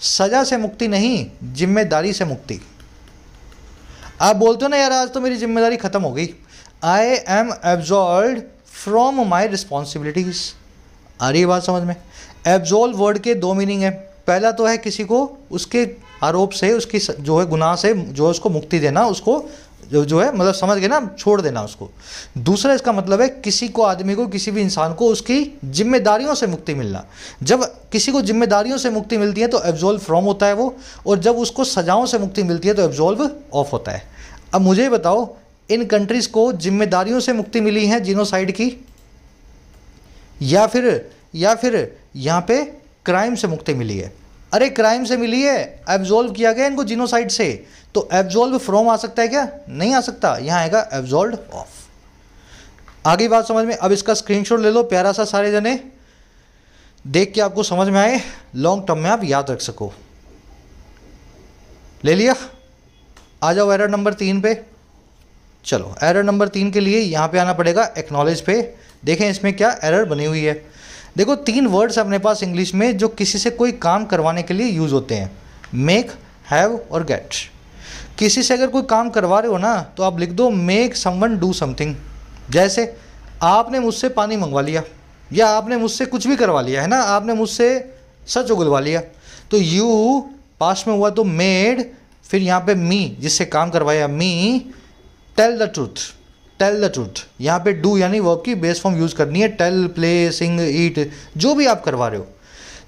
सज़ा से मुक्ति नहीं, जिम्मेदारी से मुक्ति। आप बोलते हो ना यार आज तो मेरी जिम्मेदारी ख़त्म हो गई, I am absolved from my responsibilities. आ रही है बात समझ में? एब्जॉल्व वर्ड के दो मीनिंग है। पहला तो है किसी को उसके आरोप से, उसकी जो है गुनाह से जो है उसको मुक्ति देना, उसको जो है मतलब समझ गए ना, छोड़ देना उसको। दूसरा इसका मतलब है किसी को, आदमी को, किसी भी इंसान को उसकी जिम्मेदारियों से मुक्ति मिलना। जब किसी को जिम्मेदारियों से मुक्ति मिलती है तो एब्जॉल्व फ्रॉम होता है वो, और जब उसको सजाओं से मुक्ति मिलती है तो एब्जॉल्व ऑफ होता है। अब मुझे बताओ, इन कंट्रीज़ को जिम्मेदारियों से मुक्ति मिली है जीनोसाइड की, या फिर यहाँ पे क्राइम से मुक्ति मिली है? अरे क्राइम से मिली है, एब्जॉल्व किया गया इनको जिनोसाइड से, तो एब्जॉल्व फ्रॉम आ सकता है क्या? नहीं आ सकता, यहाँ आएगा एब्जॉल्व ऑफ। आगे बात समझ में? अब इसका स्क्रीनशॉट ले लो प्यारा सा, सारे जने देख के आपको समझ में आए, लॉन्ग टर्म में आप याद रख सको। ले लिया? आ जाओ एरर नंबर 3 पे। चलो एरर नंबर 3 के लिए यहाँ पे आना पड़ेगा एक्नॉलेज पे। देखें इसमें क्या एरर बनी हुई है। देखो 3 वर्ड्स अपने पास इंग्लिश में जो किसी से कोई काम करवाने के लिए यूज़ होते हैं, मेक, हैव और गेट। किसी से अगर कोई काम करवा रहे हो ना तो आप लिख दो मेक समवन डू समथिंग। जैसे आपने मुझसे पानी मंगवा लिया, या आपने मुझसे कुछ भी करवा लिया है ना, आपने मुझसे सच उगलवा लिया, तो यू पास्ट में हुआ तो मेड, फिर यहाँ पे मी जिससे काम करवाया me, tell the truth, tell the truth. यहाँ पे डू यानी वर्ब की बेस फॉर्म यूज़ करनी है, टेल, प्ले, सिंग, ईट, जो भी आप करवा रहे हो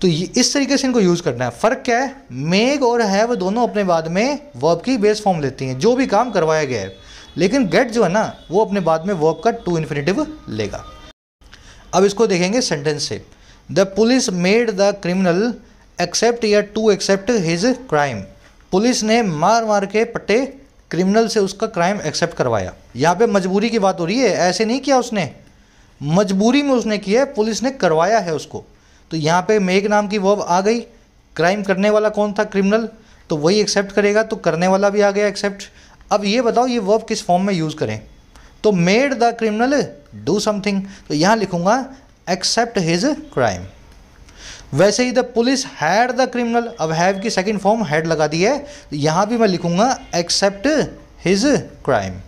तो इस तरीके से इनको यूज़ करना है। फ़र्क क्या है? मेक और हैव दोनों अपने बाद में वर्ब की बेस फॉर्म लेती हैं, जो भी काम करवाया गया है, लेकिन गेट जो है ना वो अपने बाद में वर्ब का टू इन्फिनेटिव लेगा। अब इसको देखेंगे सेंटेंस से। The police made the criminal accept या to accept his crime. Police ने मार मार के पट्टे क्रिमिनल से उसका क्राइम एक्सेप्ट करवाया। यहाँ पे मजबूरी की बात हो रही है, ऐसे नहीं किया उसने, मजबूरी में उसने किया है, पुलिस ने करवाया है उसको। तो यहाँ पे मेक नाम की वर्ब आ गई, क्राइम करने वाला कौन था? क्रिमिनल, तो वही एक्सेप्ट करेगा, तो करने वाला भी आ गया एक्सेप्ट। अब ये बताओ ये वर्ब किस फॉर्म में यूज़ करें? तो made the criminal do something, तो यहाँ लिखूंगा एक्सेप्ट हिज क्राइम। वैसे ही the police had the criminal, अब हैव की सेकंड फॉर्म हैड लगा दी है, तो यहाँ भी मैं लिखूंगा एक्सेप्ट हिज क्राइम।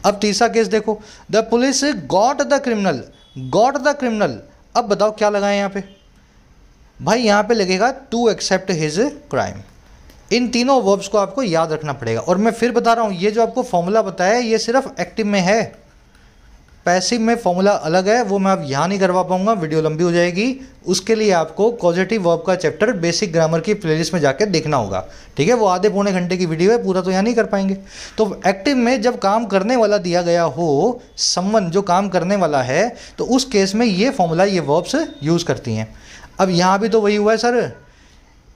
अब तीसरा केस देखो, the police got the criminal, got the criminal. अब बताओ क्या लगाएं यहाँ पे? भाई यहाँ पे लगेगा टू एक्सेप्ट हिज क्राइम। इन तीनों वर्ब्स को आपको याद रखना पड़ेगा। और मैं फिर बता रहा हूँ, ये जो आपको फॉर्मूला बताया है ये सिर्फ एक्टिव में है, पैसिव में फॉर्मूला अलग है, वो मैं अब यहाँ नहीं करवा पाऊंगा, वीडियो लंबी हो जाएगी। उसके लिए आपको कॉजेटिव वर्ब का चैप्टर बेसिक ग्रामर की प्लेलिस्ट में जाकर देखना होगा, ठीक है? वो आधे पौने घंटे की वीडियो है, पूरा तो यहाँ नहीं कर पाएंगे। तो एक्टिव में जब काम करने वाला दिया गया हो, समवन जो काम करने वाला है, तो उस केस में ये फॉर्मूला, ये वर्ब्स यूज़ करती हैं। अब यहाँ भी तो वही हुआ है सर,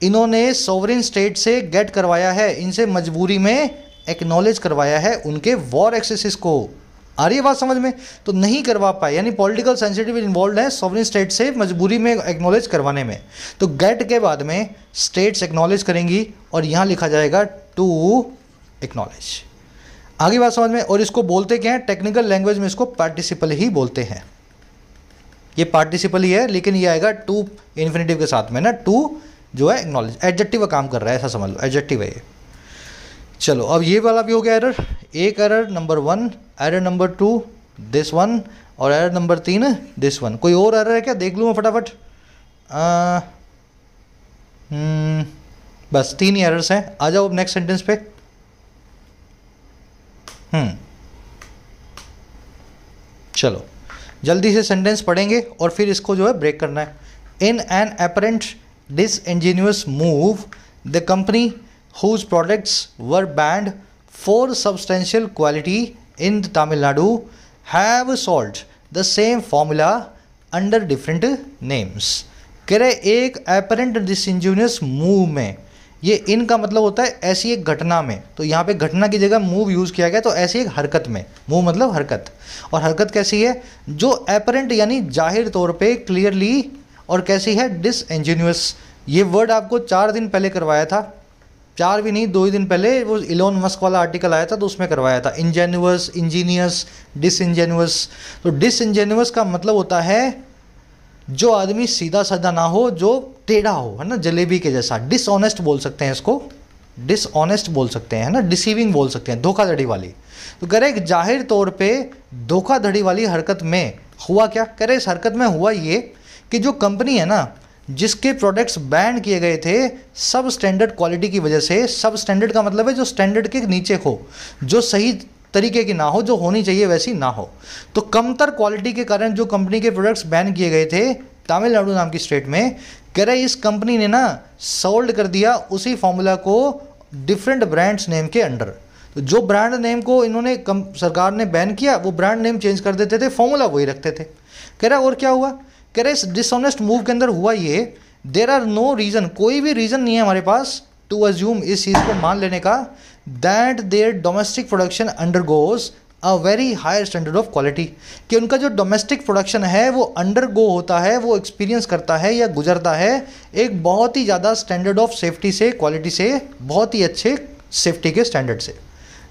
इन्होंने सॉवरेन स्टेट से गेट करवाया है, इनसे मजबूरी में एक्नॉलेज करवाया है उनके वॉर एक्सेसिस को। आ रही है बात समझ में? तो नहीं करवा पाए, यानी पॉलिटिकल सेंसिटिव इन्वॉल्व है सॉवरेन स्टेट से मजबूरी में एक्नॉलेज करवाने में, तो गेट के बाद में स्टेट्स एक्नॉलेज करेंगी और यहाँ लिखा जाएगा टू एक्नॉलेज। आगे बात समझ में? और इसको बोलते क्या है टेक्निकल लैंग्वेज में? इसको पार्टिसिपल ही बोलते हैं। ये पार्टिसिपल ही है, लेकिन ये आएगा टू इन्फिनेटिव के साथ में ना, टू जो है एक्नॉलेज, एडजेक्टिव का काम कर रहा है, ऐसा समझ लो, एडजेक्टिव है ये। चलो अब ये वाला भी हो गया एरर। एक error number 1, error number 2 this one, और एरर नंबर 3 दिस वन। कोई और एरर है क्या? देख लूँ मैं फटाफट। बस 3 ही एरर्स हैं। आ जाओ अब नेक्स्ट सेंटेंस पे। चलो जल्दी से सेंटेंस पढ़ेंगे और फिर इसको जो है ब्रेक करना है। In an apparent disingenuous move, the company whose products were banned for substantial quality in Tamil Nadu have sold the same formula under different names। कह रहे एक apparent disingenuous move में, ये इनका मतलब होता है ऐसी एक घटना में, तो यहाँ पे घटना की जगह मूव यूज़ किया गया, तो ऐसी एक हरकत में, मूव मतलब हरकत, और हरकत कैसी है? जो apparent यानी जाहिर तौर पे, क्लियरली, और कैसी है? डिसइंजीनियस। ये वर्ड आपको 4 दिन पहले करवाया था, 4 भी नहीं 2 ही दिन पहले, वो इलोन मस्क वाला आर्टिकल आया था तो उसमें करवाया था। इंजेन्युअस, इंजीनियस, डिसइंजेन्युअस। तो डिसइंजेन्युअस का मतलब होता है जो आदमी सीधा साधा ना हो, जो टेढ़ा हो, है ना, जलेबी के जैसा। डिसऑनेस्ट बोल सकते हैं इसको, डिसऑनेस्ट बोल सकते हैं, है ना, डिसीविंग बोल सकते हैं, धोखाधड़ी वाली। तो कह रहे एक जाहिर तौर पे धोखाधड़ी वाली हरकत में हुआ क्या? कह रहे इस हरकत में हुआ ये कि जो कंपनी है ना, जिसके प्रोडक्ट्स बैन किए गए थे सब स्टैंडर्ड क्वालिटी की वजह से, सब स्टैंडर्ड का मतलब है जो स्टैंडर्ड के नीचे हो, जो सही तरीके की ना हो, जो होनी चाहिए वैसी ना हो, तो कमतर क्वालिटी के कारण जो कंपनी के प्रोडक्ट्स बैन किए गए थे तमिलनाडु नाम की स्टेट में, कह रहे इस कंपनी ने ना सोल्ड कर दिया उसी फॉर्मूला को डिफरेंट ब्रांड्स नेम के अंडर। तो जो ब्रांड नेम को इन्होंने सरकार ने बैन किया, वो ब्रांड नेम चेंज कर देते थे, फॉर्मूला वही रखते थे। कह रहा और क्या हुआ? कह रहे इस डिसऑनेस्ट मूव के अंदर हुआ ये, देर आर नो रीज़न, कोई भी रीज़न नहीं है हमारे पास टू अज्यूम, इस चीज़ को मान लेने का, that their domestic production undergoes a very higher standard of quality, कि उनका जो डोमेस्टिक प्रोडक्शन है वो अंडरगो होता है, वो एक्सपीरियंस करता है या गुजरता है एक बहुत ही ज़्यादा स्टैंडर्ड ऑफ सेफ्टी से, क्वालिटी से, बहुत ही अच्छे सेफ्टी के स्टैंडर्ड से।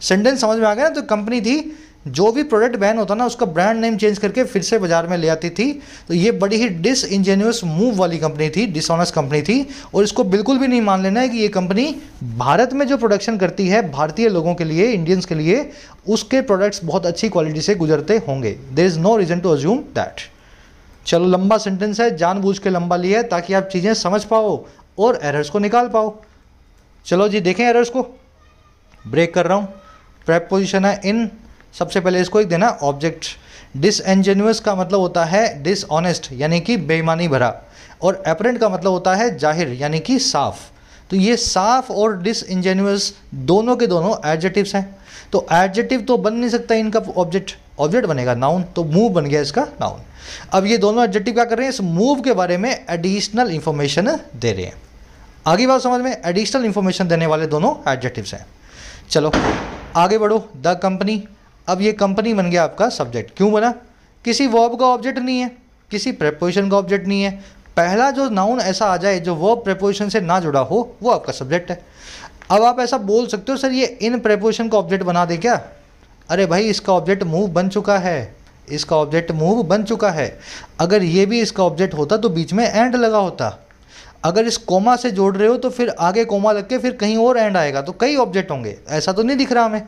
सेंटेंस समझ में आ गया ना? तो कंपनी थी जो भी प्रोडक्ट बैन होता ना उसका ब्रांड नेम चेंज करके फिर से बाजार में ले आती थी। तो ये बड़ी ही डिसइंजेन्युअस मूव वाली कंपनी थी, डिसऑनेस्ट कंपनी थी, और इसको बिल्कुल भी नहीं मान लेना है कि ये कंपनी भारत में जो प्रोडक्शन करती है भारतीय लोगों के लिए, इंडियंस के लिए, उसके प्रोडक्ट्स बहुत अच्छी क्वालिटी से गुजरते होंगे। There is no reason to assume that. चलो, लंबा सेंटेंस है, जानबूझ के लंबा लिया है ताकि आप चीज़ें समझ पाओ और एरर्स को निकाल पाओ। चलो जी, देखें एरर्स को। ब्रेक कर रहा हूँ। प्रेपोजिशन है इन, सबसे पहले इसको एक देना ऑब्जेक्ट। डिसइंजेन्युअस का मतलब होता है डिसऑनेस्ट यानी कि बेईमानी भरा, और एपरेंट का मतलब होता है जाहिर यानी कि साफ। तो ये साफ और डिसइंजेन्युअस दोनों के दोनों एडजेक्टिव्स हैं। तो एडजेक्टिव तो बन नहीं सकता इनका ऑब्जेक्ट, ऑब्जेक्ट बनेगा नाउन, तो मूव बन गया इसका नाउन। अब ये दोनों एडजेक्टिव क्या कर रहे हैं? इस मूव के बारे में एडिशनल इंफॉर्मेशन दे रहे हैं। आगे बात समझ में, एडिशनल इंफॉर्मेशन देने वाले दोनों एडजेक्टिव्स हैं। चलो आगे बढ़ो। द कंपनी, अब ये कंपनी बन गया आपका सब्जेक्ट। क्यों बना? किसी वर्ब का ऑब्जेक्ट नहीं है, किसी प्रेपोजिशन का ऑब्जेक्ट नहीं है। पहला जो नाउन ऐसा आ जाए जो वर्ब प्रेपोजिशन से ना जुड़ा हो वो आपका सब्जेक्ट है। अब आप ऐसा बोल सकते हो सर ये इन प्रेपोजिशन का ऑब्जेक्ट बना दे क्या? अरे भाई, इसका ऑब्जेक्ट मूव बन चुका है, इसका ऑब्जेक्ट मूव बन चुका है। अगर ये भी इसका ऑब्जेक्ट होता तो बीच में एंड लगा होता। अगर इस कोमा से जोड़ रहे हो तो फिर आगे कोमा लग के फिर कहीं और एंड आएगा, तो कई ऑब्जेक्ट होंगे, ऐसा तो नहीं दिख रहा हमें।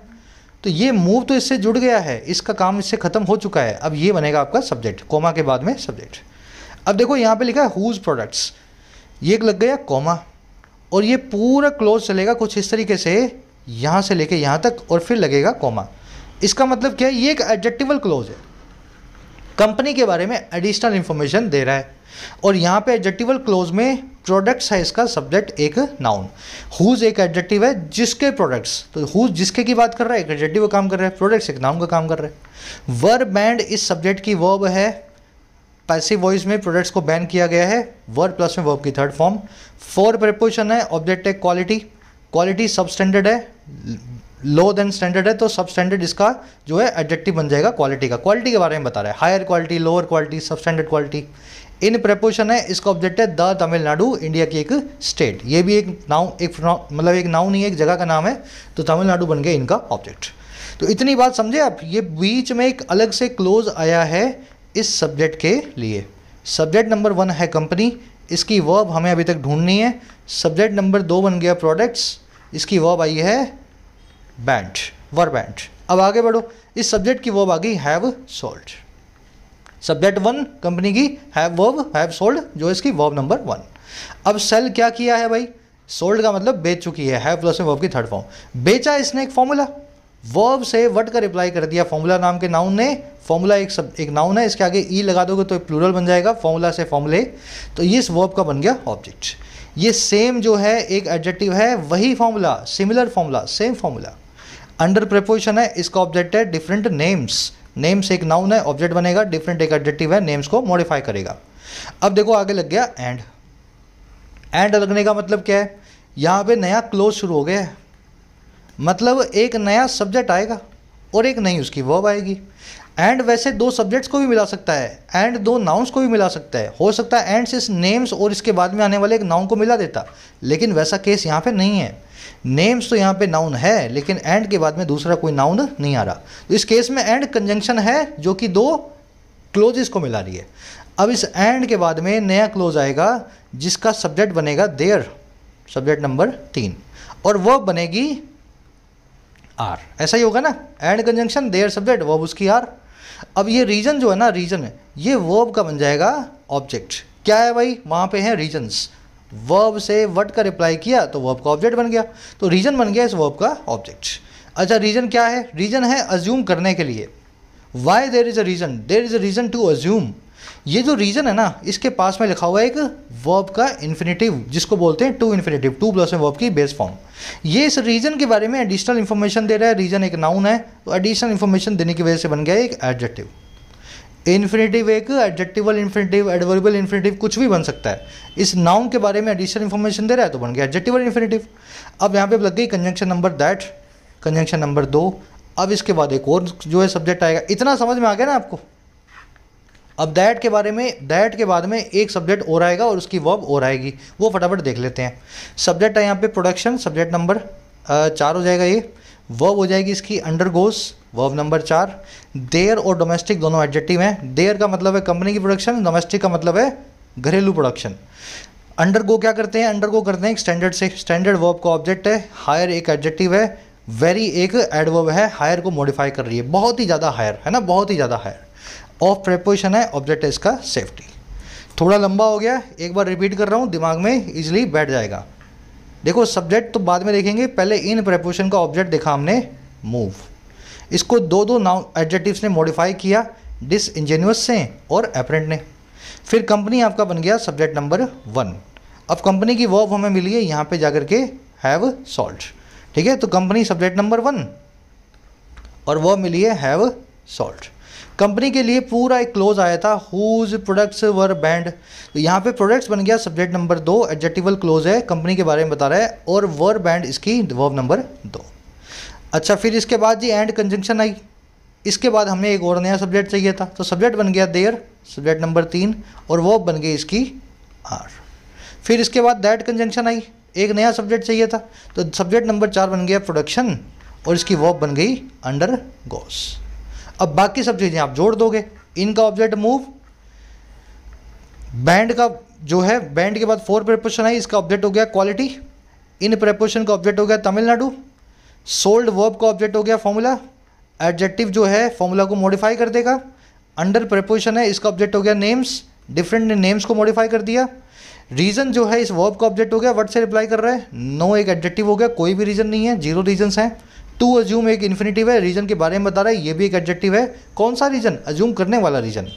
तो ये मूव तो इससे जुड़ गया है, इसका काम इससे खत्म हो चुका है। अब ये बनेगा आपका सब्जेक्ट, कोमा के बाद में सब्जेक्ट। अब देखो यहाँ पे लिखा है हुज प्रोडक्ट्स, ये लग गया कोमा, और ये पूरा क्लोज चलेगा कुछ इस तरीके से, यहाँ से लेके यहाँ तक, और फिर लगेगा कोमा। इसका मतलब क्या है? ये एक एडजेक्टिवल क्लोज है, कंपनी के बारे में एडिशनल इंफॉर्मेशन दे रहा है। और यहाँ पे एडजेक्टिवल क्लोज में प्रोडक्ट्स है इसका सब्जेक्ट, एक नाउन। हुज एक एडजेक्टिव है जिसके प्रोडक्ट्स, तो हुज जिसके की बात कर रहा है, एक एडजेक्टिव का काम कर रहा है, प्रोडक्ट्स एक नाउन का काम कर रहा है। वर्ब बैंड इस सब्जेक्ट की वर्ब है, पैसिव वॉइस में प्रोडक्ट्स को बैन किया गया है, वर्ब प्लस में वर्ब की थर्ड फॉर्म। फॉर प्रेपोजिशन है, ऑब्जेक्ट है क्वालिटी, क्वालिटी सब स्टैंडर्ड है, लो देन स्टैंडर्ड है, तो सब स्टैंडर्ड इसका जो है एडजेक्टिव बन जाएगा क्वालिटी का। क्वालिटी के बारे में बता रहा है, हायर क्वालिटी, लोअर क्वालिटी, सब स्टैंडर्ड क्वालिटी। इन प्रेपोजिशन है, इसका ऑब्जेक्ट है द तमिलनाडु, इंडिया की एक स्टेट। ये भी एक नाउन, मतलब एक नाउन ही है, एक जगह का नाम है, तो तमिलनाडु बन गया इनका ऑब्जेक्ट। तो इतनी बात समझे आप? ये बीच में एक अलग से क्लोज आया है इस सब्जेक्ट के लिए। सब्जेक्ट नंबर 1 है कंपनी, इसकी वर्ब हमें अभी तक ढूंढनी है। सब्जेक्ट नंबर 2 बन गया प्रोडक्ट्स, इसकी वर्ब आई है बैंड, वर्ब बैंड। अब आगे बढ़ो, इस सब्जेक्ट की वर्ब आ गई हैव सोल्ड। सब्जेक्ट 1 कंपनी की हैव वर्ब हैव सोल्ड, जो इसकी वर्ब नंबर 1। अब सेल क्या किया है भाई? सोल्ड का मतलब बेच चुकी है, हैव प्लस में वर्ब की थर्ड फॉर्म। बेचा इसने एक फॉर्मूला, वर्ब से वट का रिप्लाई कर दिया फॉर्मूला नाम के नाउन ने। फॉर्मूला एक नाउन है, इसके आगे ई लगा दोगे तो प्लूरल बन जाएगा, फॉर्मूला से फॉर्मूले, तो ये इस वर्ब का बन गया ऑब्जेक्ट। ये सेम जो है एक एडजेक्टिव है, वही formula, similar formula, same formula. Under preposition है, इसका ऑब्जेक्ट है डिफरेंट नेम्स। नेम्स एक नाउन है, ऑब्जेक्ट बनेगा, डिफरेंट एक एडजेक्टिव है, नेम्स को मॉडिफाई करेगा। अब देखो आगे लग गया एंड। एंड लगने का मतलब क्या है? यहाँ पे नया क्लोज शुरू हो गया है, मतलब एक नया सब्जेक्ट आएगा और एक नई उसकी वर्ब आएगी। एंड वैसे 2 सब्जेक्ट्स को भी मिला सकता है, एंड 2 नाउन्स को भी मिला सकता है। हो सकता है एंड से इस नेम्स और इसके बाद में आने वाले एक नाउन को मिला देता, लेकिन वैसा केस यहाँ पे नहीं है। नेम्स तो यहाँ पे नाउन है, लेकिन एंड के बाद में दूसरा कोई नाउन नहीं आ रहा। तो इस केस में एंड कंजंक्शन है जो कि 2 क्लोजेस को मिला रही है। अब इस एंड के बाद में नया क्लोज आएगा जिसका सब्जेक्ट बनेगा देयर, सब्जेक्ट नंबर 3, और वर्ब बनेगी आर। ऐसा ही होगा ना, and conjunction their subject, verb उसकी आर। अब ये रीजन जो है ना, रीजन है, ये वर्ब का बन जाएगा ऑब्जेक्ट। क्या है भाई? वहाँ पे है रीजन्स, वर्ब से वर्ड का रिप्लाई किया तो वर्ब का ऑब्जेक्ट बन गया, तो रीजन बन गया इस वर्ब का ऑब्जेक्ट। अच्छा, रीजन क्या है? रीजन है अज्यूम करने के लिए। Why there is a reason? There is a reason to assume. ये जो रीजन है ना, इसके पास में लिखा हुआ है एक वर्ब का इन्फिनेटिव, जिसको बोलते हैं टू इन्फिनेटिव, टू प्लस में वर्ब की बेस फॉर्म। ये इस रीजन के बारे में एडिशनल इन्फॉर्मेशन दे रहा है। रीजन एक नाउन है, तो एडिशनल इन्फॉर्मेशन देने की वजह से बन गया एक एडजेक्टिव। इन्फिनेटिव एक एडजेक्टिवल इन्फिनेटिव, एडवर्बियल इन्फिनेटिव कुछ भी बन सकता है। इस नाउन के बारे में एडिशनल इन्फॉर्मेशन दे रहा है तो बन गया एडजेक्टिवल इन्फिनेटिव। अब यहाँ पे लग गई conjunction number that, conjunction number 2। अब इसके बाद एक और जो है सब्जेक्ट आएगा। इतना समझ में आ गया ना आपको। अब दैट के बारे में, दैट के बाद में एक सब्जेक्ट और आएगा और उसकी वर्ब और आएगी, वो फटाफट देख लेते हैं। सब्जेक्ट है यहाँ पे प्रोडक्शन, सब्जेक्ट नंबर 4 हो जाएगा ये। वर्ब हो जाएगी इसकी अंडरगोस, वर्ब नंबर 4। देयर और डोमेस्टिक दोनों एडजेक्टिव हैं। देयर का मतलब है कंपनी की प्रोडक्शन, डोमेस्टिक का मतलब है घरेलू प्रोडक्शन। अंडरगो क्या करते हैं, अंडरगो करते हैं एक स्टैंडर्ड से। स्टैंडर्ड वर्ब का ऑब्जेक्ट है, हायर एक एडजेक्टिव है, वेरी एक एडवर्ब है, हायर को मॉडिफाई कर रही है, बहुत ही ज़्यादा हायर है ना, बहुत ही ज़्यादा हायर। ऑफ प्रेपोजिशन है, ऑब्जेक्ट है इसका सेफ्टी। थोड़ा लंबा हो गया, एक बार रिपीट कर रहा हूँ, दिमाग में इजीली बैठ जाएगा। देखो सब्जेक्ट तो बाद में देखेंगे, पहले इन प्रेपोजिशन का ऑब्जेक्ट देखा हमने मूव। इसको दो नाउन एडजेक्टिव्स ने मॉडिफाई किया, डिसइंजेन्युअस से और एपरेंट ने। फिर कंपनी आपका बन गया सब्जेक्ट नंबर 1। अब कंपनी की वर्ब हमें मिली है यहाँ पे जाकर के हैव सॉल्ट, ठीक है। तो कंपनी सब्जेक्ट नंबर 1 और वर्ब मिली है हैव सॉल्ट। कंपनी के लिए पूरा एक क्लोज आया था, हुज प्रोडक्ट्स वर बैंड। तो यहाँ पे प्रोडक्ट्स बन गया सब्जेक्ट नंबर 2, एडजेक्टिवल क्लोज है, कंपनी के बारे में बता रहा है, और वर बैंड इसकी वर्ब नंबर 2। अच्छा, फिर इसके बाद जी एंड कंजंक्शन आई। इसके बाद हमें एक और नया सब्जेक्ट चाहिए था, तो सब्जेक्ट बन गया देयर, सब्जेक्ट नंबर 3, और वर्ब बन गई इसकी आर। फिर इसके बाद दैट कंजंक्शन आई, एक नया सब्जेक्ट चाहिए था, तो सब्जेक्ट नंबर 4 बन गया प्रोडक्शन और इसकी वर्ब बन गई अंडर गोस। अब बाकी सब चीज़ें आप जोड़ दोगे। इनका ऑब्जेक्ट मूव, बैंड का जो है, बैंड के बाद 4 प्रेपोजिशन आई, इसका ऑब्जेक्ट हो गया क्वालिटी, इन प्रेपोजिशन का ऑब्जेक्ट हो गया तमिलनाडु, सोल्ड वर्ब का ऑब्जेक्ट हो गया फॉर्मूला, एडजेक्टिव जो है फॉर्मूला को मॉडिफाई कर देगा, अंडर प्रेपोजिशन है, इसका ऑब्जेक्ट हो गया नेम्स, डिफरेंट ने नेम्स को मॉडिफाई कर दिया। रीजन जो है इस वर्ब का ऑब्जेक्ट हो गया व्हाट से रिप्लाई कर रहा है, नो एक एडजेक्टिव हो गया, कोई भी रीजन नहीं है, 0 रीजन्स हैं। टू अज्यूम एक इन्फिनेटिव है, रीजन के बारे में बता रहा है, ये भी एक एडजेक्टिव है। कौन सा रीजन, अज्यूम करने वाला रीजन।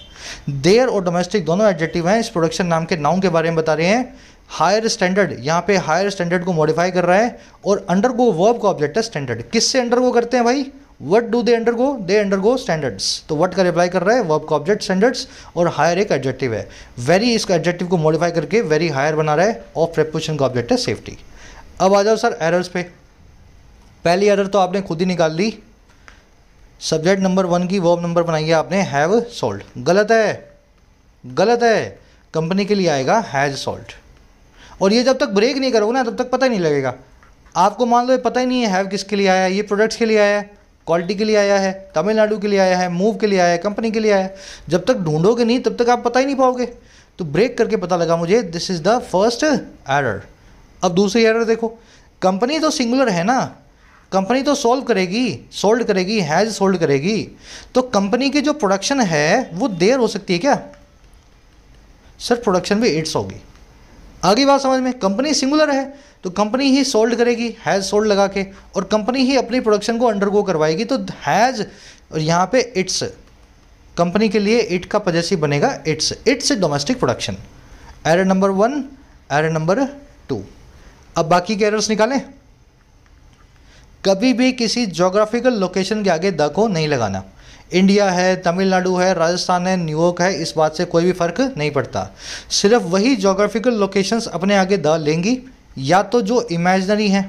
देयर और डोमेस्टिक दोनों एडजेक्टिव हैं, इस प्रोडक्शन नाम के नाउन के बारे में बता रहे हैं। हायर स्टैंडर्ड, यहाँ पे हायर स्टैंडर्ड को मॉडिफाई कर रहा है, और अंडरगो वर्ब का ऑब्जेक्ट है स्टैंडर्ड। किससे अंडरगो करते हैं भाई, what do they undergo, they undergo standards. तो व्हाट का रिप्लाई कर रहा है, वर्ब का ऑब्जेक्ट स्टैंडर्ड्स, और हायर एक एडजेक्टिव है। वेरी इसका एडजेक्टिव को मॉडिफाई करके वेरी हायर बना रहा है, ऑफ प्रेपोजिशन का ऑब्जेक्ट है सेफ्टी। अब आ जाओ सर एरर्स पे। पहली एरर तो आपने खुद ही निकाल ली, सब्जेक्ट नंबर 1 की वर्ब नंबर बनाई है आपने हैव सोल्ड, गलत है, गलत है। कंपनी के लिए आएगा हैज सोल्ड। और ये जब तक ब्रेक नहीं करोगे ना तब तक पता ही नहीं लगेगा आपको। मान लो ये पता ही नहीं है हैव किसके लिए आया है, ये प्रोडक्ट्स के लिए आया है, क्वालिटी के लिए आया है, तमिलनाडु के लिए आया है, मूव के लिए आया है, कंपनी के लिए आया है। जब तक ढूंढोगे नहीं तब तक आप पता ही नहीं पाओगे। तो ब्रेक करके पता लगा मुझे, this is the first error. अब दूसरी एरर देखो, कंपनी तो सिंगुलर है ना, कंपनी तो सोल्ड करेगी, हैज़ सोल्ड करेगी। तो कंपनी की जो प्रोडक्शन है वो देयर हो सकती है क्या सर, प्रोडक्शन भी इट्स होगी। आगे बात समझ में, कंपनी सिंगुलर है तो कंपनी ही सोल्ड करेगी हैज़ सोल्ड लगा के, और कंपनी ही अपनी प्रोडक्शन को अंडरगो करवाएगी। तो हैज़ और यहाँ पे इट्स, कंपनी के लिए इट का पजेसिव बनेगा it's domestic production. Error number 1, error number 2। अब बाकी के एरर्स निकालें। कभी भी किसी जोग्राफिकल लोकेशन के आगे द को नहीं लगाना। इंडिया है, तमिलनाडु है, राजस्थान है, न्यूयॉर्क है, इस बात से कोई भी फ़र्क नहीं पड़ता। सिर्फ वही जोग्राफिकल लोकेशंस अपने आगे द लेंगी, या तो जो इमेजिनरी हैं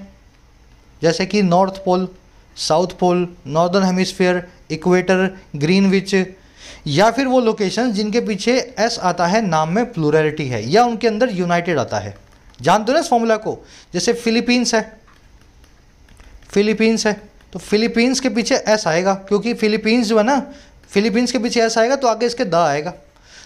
जैसे कि north pole, south pole, northern hemisphere, equator, Greenwich, या फिर वो लोकेशंस जिनके पीछे एस आता है, नाम में प्लूरलिटी है, या उनके अंदर यूनाइटेड आता है। जानते हो ना इस फॉर्मूला को, जैसे फिलीपींस है, फिलीपींस है तो फिलीपींस के पीछे एस आएगा, क्योंकि फिलीपींस जो है ना, फिलीपींस के पीछे एस आएगा तो आगे इसके द आएगा।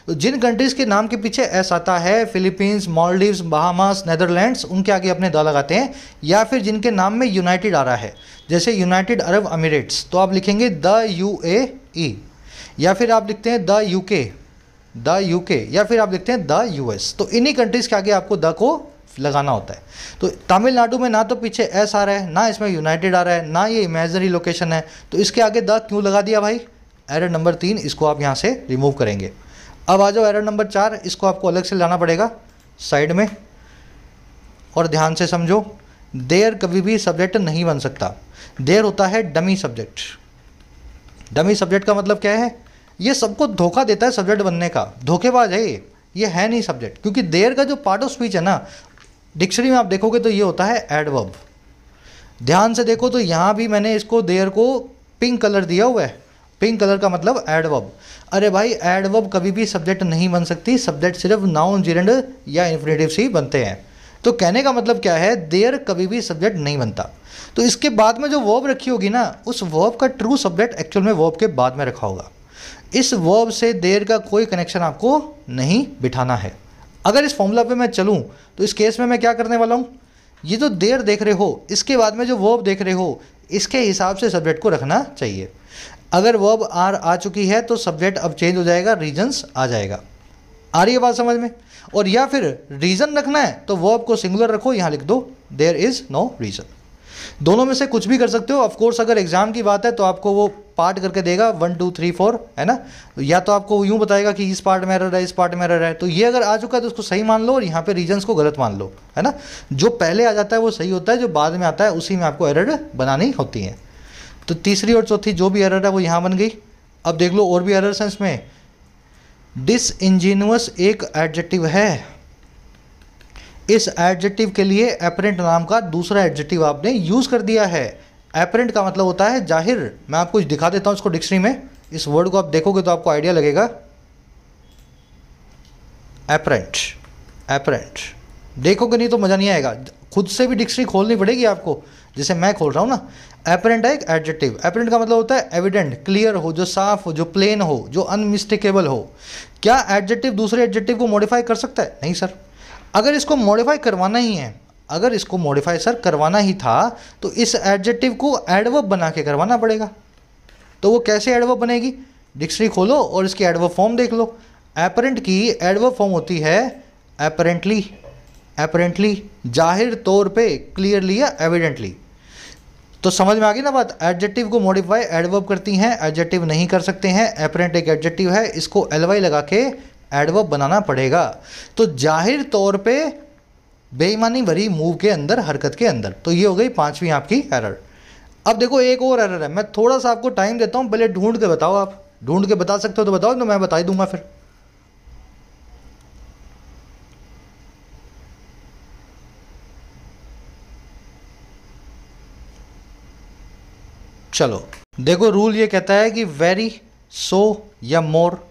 तो जिन कंट्रीज़ के नाम के पीछे एस आता है, फिलीपींस, मालदीव्स, बहामास, नेदरलैंड्स, उनके आगे अपने द लगाते हैं। या फिर जिनके नाम में यूनाइटेड आ रहा है, जैसे यूनाइटेड अरब अमीरेट्स, तो आप लिखेंगे द UAE, या फिर आप लिखते हैं द UK, या फिर आप लिखते हैं द US। तो इन्हीं कंट्रीज़ के आगे आपको द को लगाना होता है। तो तमिलनाडु में ना तो पीछे एस आ रहा है, ना इसमें यूनाइटेड आ रहा है, ना ये इमेजिनरी लोकेशन है, तो इसके आगे द क्यों लगा दिया भाई। एरर नंबर 3, इसको आप यहाँ से रिमूव करेंगे। अब आ जाओ एरर नंबर 4, इसको आपको अलग से लाना पड़ेगा साइड में, और ध्यान से समझो। देयर कभी भी सब्जेक्ट नहीं बन सकता, देयर होता है डमी सब्जेक्ट। डमी सब्जेक्ट का मतलब क्या है, ये सबको धोखा देता है सब्जेक्ट बनने का, धोखेबाज है ये है नहीं सब्जेक्ट। क्योंकि देयर का जो पार्ट ऑफ स्पीच है ना, डिक्शनरी में आप देखोगे तो ये होता है एडवर्ब। ध्यान से देखो तो यहाँ भी मैंने इसको देयर को पिंक कलर दिया हुआ है, पिंक कलर का मतलब एडवर्ब। अरे भाई एडवर्ब कभी भी सब्जेक्ट नहीं बन सकती, सब्जेक्ट सिर्फ नाउन जेरेंड या इन्फिनेटिव से ही बनते हैं। तो कहने का मतलब क्या है, देयर कभी भी सब्जेक्ट नहीं बनता। तो इसके बाद में जो वर्ब रखी होगी ना, उस वर्ब का ट्रू सब्जेक्ट एक्चुअल में वर्ब के बाद में रखा होगा। इस वर्ब से देयर का कोई कनेक्शन आपको नहीं बिठाना है। अगर इस फॉर्मूला पे मैं चलूँ तो इस केस में मैं क्या करने वाला हूँ, ये जो देयर देख रहे हो इसके बाद में जो वर्ब देख रहे हो इसके हिसाब से सब्जेक्ट को रखना चाहिए। अगर वर्ब आर आ चुकी है तो सब्जेक्ट अब चेंज हो जाएगा, रीजन्स आ जाएगा। आ रही है बात समझ में? और या फिर रीज़न रखना है तो वर्ब को सिंगुलर रखो, यहाँ लिख दो देयर इज़ नो रीज़न। दोनों में से कुछ भी कर सकते हो। ऑफ कोर्स अगर एग्जाम की बात है तो आपको वो पार्ट करके देगा 1 2 3 4, है ना। या तो आपको यूँ बताएगा कि इस पार्ट में एरर है, इस पार्ट में एरर है। तो ये अगर आ चुका है तो उसको सही मान लो और यहाँ पे रीजन्स को गलत मान लो, है ना। जो पहले आ जाता है वो सही होता है, जो बाद में आता है उसी में आपको एरर बनानी होती है। तो तीसरी और चौथी जो भी एरर है वो यहाँ बन गई। अब देख लो और भी एरर्स हैं इसमें। डिसइंजीनियस एक एडजेक्टिव है, इस एडजेक्टिव के लिए एपरेंट नाम का दूसरा एडजेक्टिव आपने यूज़ कर दिया है। एपरेंट का मतलब होता है जाहिर। मैं आपको दिखा देता हूँ इसको डिक्शनरी में, इस वर्ड को आप देखोगे तो आपको आइडिया लगेगा। एपरेंट, एपरेंट देखोगे नहीं तो मज़ा नहीं आएगा, खुद से भी डिक्शनरी खोलनी पड़ेगी आपको, जैसे मैं खोल रहा हूँ ना। एपरेंट है एक एडजेक्टिव। एपरेंट का मतलब होता है एविडेंट, क्लियर हो, जो साफ हो, जो प्लेन हो, जो अनमिस्टेकेबल हो। क्या एडजेक्टिव दूसरे एडजेक्टिव को मॉडिफाई कर सकता है? नहीं सर। अगर इसको मॉडिफाई करवाना ही है, अगर इसको मॉडिफाई सर करवाना ही था तो इस एडजेक्टिव को एडवर्ब बना के करवाना पड़ेगा। तो वो कैसे एडवर्ब बनेगी? डिक्शनरी खोलो और इसकी एडवर्ब फॉर्म देख लो। एपरेंट की एडवर्ब फॉर्म होती है एपरेंटली, एपरेंटली जाहिर तौर पे, क्लियरली या एविडेंटली। तो समझ में आ गई ना बात। एडजेक्टिव को मॉडिफाई एडवर्ब करती हैं, एडजेक्टिव नहीं कर सकते हैं। एपरेंट एक एडजेक्टिव है, इसको एलवाई लगा के एडवर्ब बनाना पड़ेगा। तो जाहिर तौर पे बेईमानी भरी मूव के अंदर, हरकत के अंदर। तो ये हो गई पांचवी आपकी एरर। अब देखो एक और एरर है, मैं थोड़ा सा आपको टाइम देता हूं, पहले ढूंढ के बताओ। आप ढूंढ के बता सकते हो तो बताओ, तो मैं बता ही दूंगा फिर। चलो देखो, रूल ये कहता है कि वेरी, सो या मोर,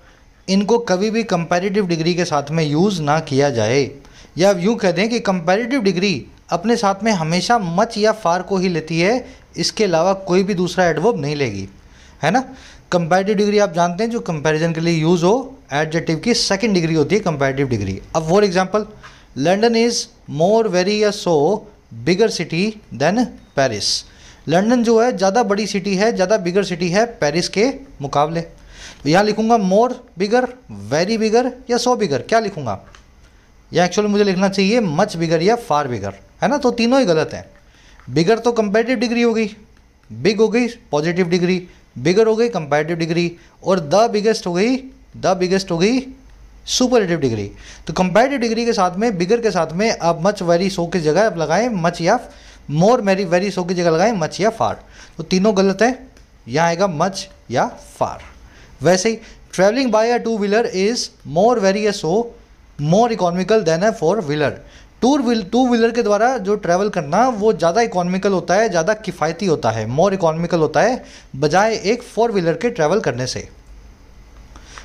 इनको कभी भी कंपैरेटिव डिग्री के साथ में यूज़ ना किया जाए। या यूँ कह दें कि कंपैरेटिव डिग्री अपने साथ में हमेशा मच या फार को ही लेती है, इसके अलावा कोई भी दूसरा एडवर्ब नहीं लेगी, है ना। कंपैरेटिव डिग्री आप जानते हैं जो कंपैरिजन के लिए यूज़ हो, एडजेक्टिव की सेकंड डिग्री होती है कंपैरेटिव डिग्री। अब for example, London is more very या सो बिगर सिटी देन पेरिस। लंदन जो है ज़्यादा बड़ी सिटी है, ज़्यादा बिगर सिटी है पेरिस के मुकाबले। तो यहाँ लिखूंगा मोर बिगर, वेरी बिगर या सो बिगर। क्या लिखूंगा? या एक्चुअली मुझे लिखना चाहिए मच बिगर या फार बिगर, है ना। तो तीनों ही गलत हैं। बिगर तो कंपैरेटिव डिग्री हो गई, बिग हो गई पॉजिटिव डिग्री, बिगर हो गई कंपैरेटिव डिग्री, और द बिगेस्ट हो गई, द बिगेस्ट हो गई सुपरलेटिव डिग्री। तो कंपैरेटिव डिग्री के साथ में, बिगर के साथ में आप मच वेरी सो की जगह आप लगाएं मच या मोर, मेरी वेरी सो की जगह लगाएं मच या फार। तो तीनों गलत है, यहाँ आएगा मच या फार। वैसे ही travelling by a two wheeler is more very या so more economical than a four wheeler. Two wheeler के द्वारा जो ट्रैवल करना वो ज़्यादा इकोनॉमिकल होता है, ज़्यादा किफ़ायती होता है, मोर इकोनॉमिकल होता है बजाय एक फोर व्हीलर के ट्रैवल करने से।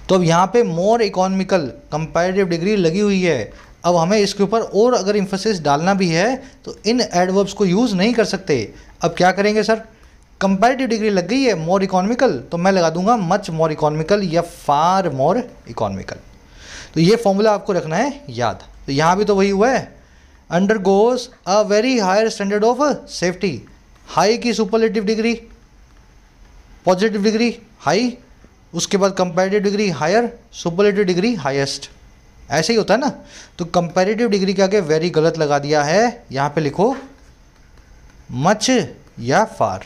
तो अब यहाँ पे मोर इकोनॉमिकल कंपैरेटिव डिग्री लगी हुई है। अब हमें इसके ऊपर और अगर इम्फेसिस डालना भी है तो इन एडवर्ब्स को यूज़ नहीं कर सकते। अब क्या करेंगे सर? कंपैरेटिव डिग्री लग गई है मोर इकोनॉमिकल, तो मैं लगा दूंगा मच मोर इकोनॉमिकल या फार मोर इकोनॉमिकल। तो ये फॉर्मूला आपको रखना है याद। तो यहाँ भी तो वही हुआ है, undergoes a very higher standard of safety. High की superlative degree, positive degree high, उसके बाद comparative degree higher, superlative degree highest. ऐसे ही होता है ना। तो कंपैरेटिव डिग्री के आगे वेरी गलत लगा दिया है, यहाँ पे लिखो मच या फार।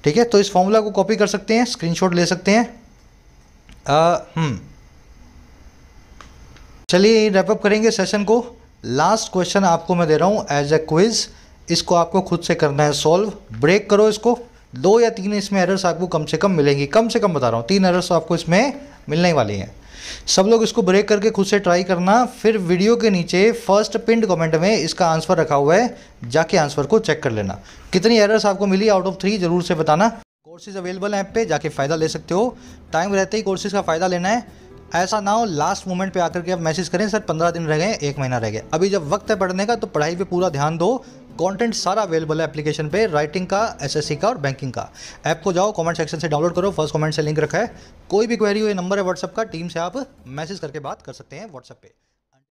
ठीक है, तो इस फॉर्मूला को कॉपी कर सकते हैं, स्क्रीनशॉट ले सकते हैं। चलिए रैपअप करेंगे सेशन को। लास्ट क्वेश्चन आपको मैं दे रहा हूँ एज ए क्विज, इसको आपको खुद से करना है सॉल्व। ब्रेक करो इसको, 2 या 3 इसमें एरर्स आपको कम से कम मिलेंगी, कम से कम बता रहा हूँ 3 एरर्स तो आपको इसमें मिलने वाली हैं। सब लोग इसको ब्रेक करके खुद से ट्राई करना, फिर वीडियो के नीचे फर्स्ट पिंड कमेंट में इसका आंसर रखा हुआ है, जाके आंसर को चेक कर लेना। कितनी एरर्स आपको मिली आउट ऑफ 3 जरूर से बताना। कोर्सेज अवेलेबल हैं ऐप पे, जाके फ़ायदा ले सकते हो। टाइम रहते ही कोर्सेज का फ़ायदा लेना है, ऐसा ना हो लास्ट मोमेंट पे आकर के आप मैसेज करें सर 15 दिन रह गए, 1 महीना रह गया। अभी जब वक्त है पढ़ने का तो पढ़ाई पे पूरा ध्यान दो। कंटेंट सारा अवेलेबल है एप्लीकेशन पे, राइटिंग का, एसएससी का और बैंकिंग का। ऐप को जाओ, कमेंट सेक्शन से डाउनलोड करो, फर्स्ट कमेंट से लिंक रखा है। कोई भी क्वेरी हो, ये नंबर है व्हाट्सएप का, टीम से आप मैसेज करके बात कर सकते हैं व्हाट्सएप पे।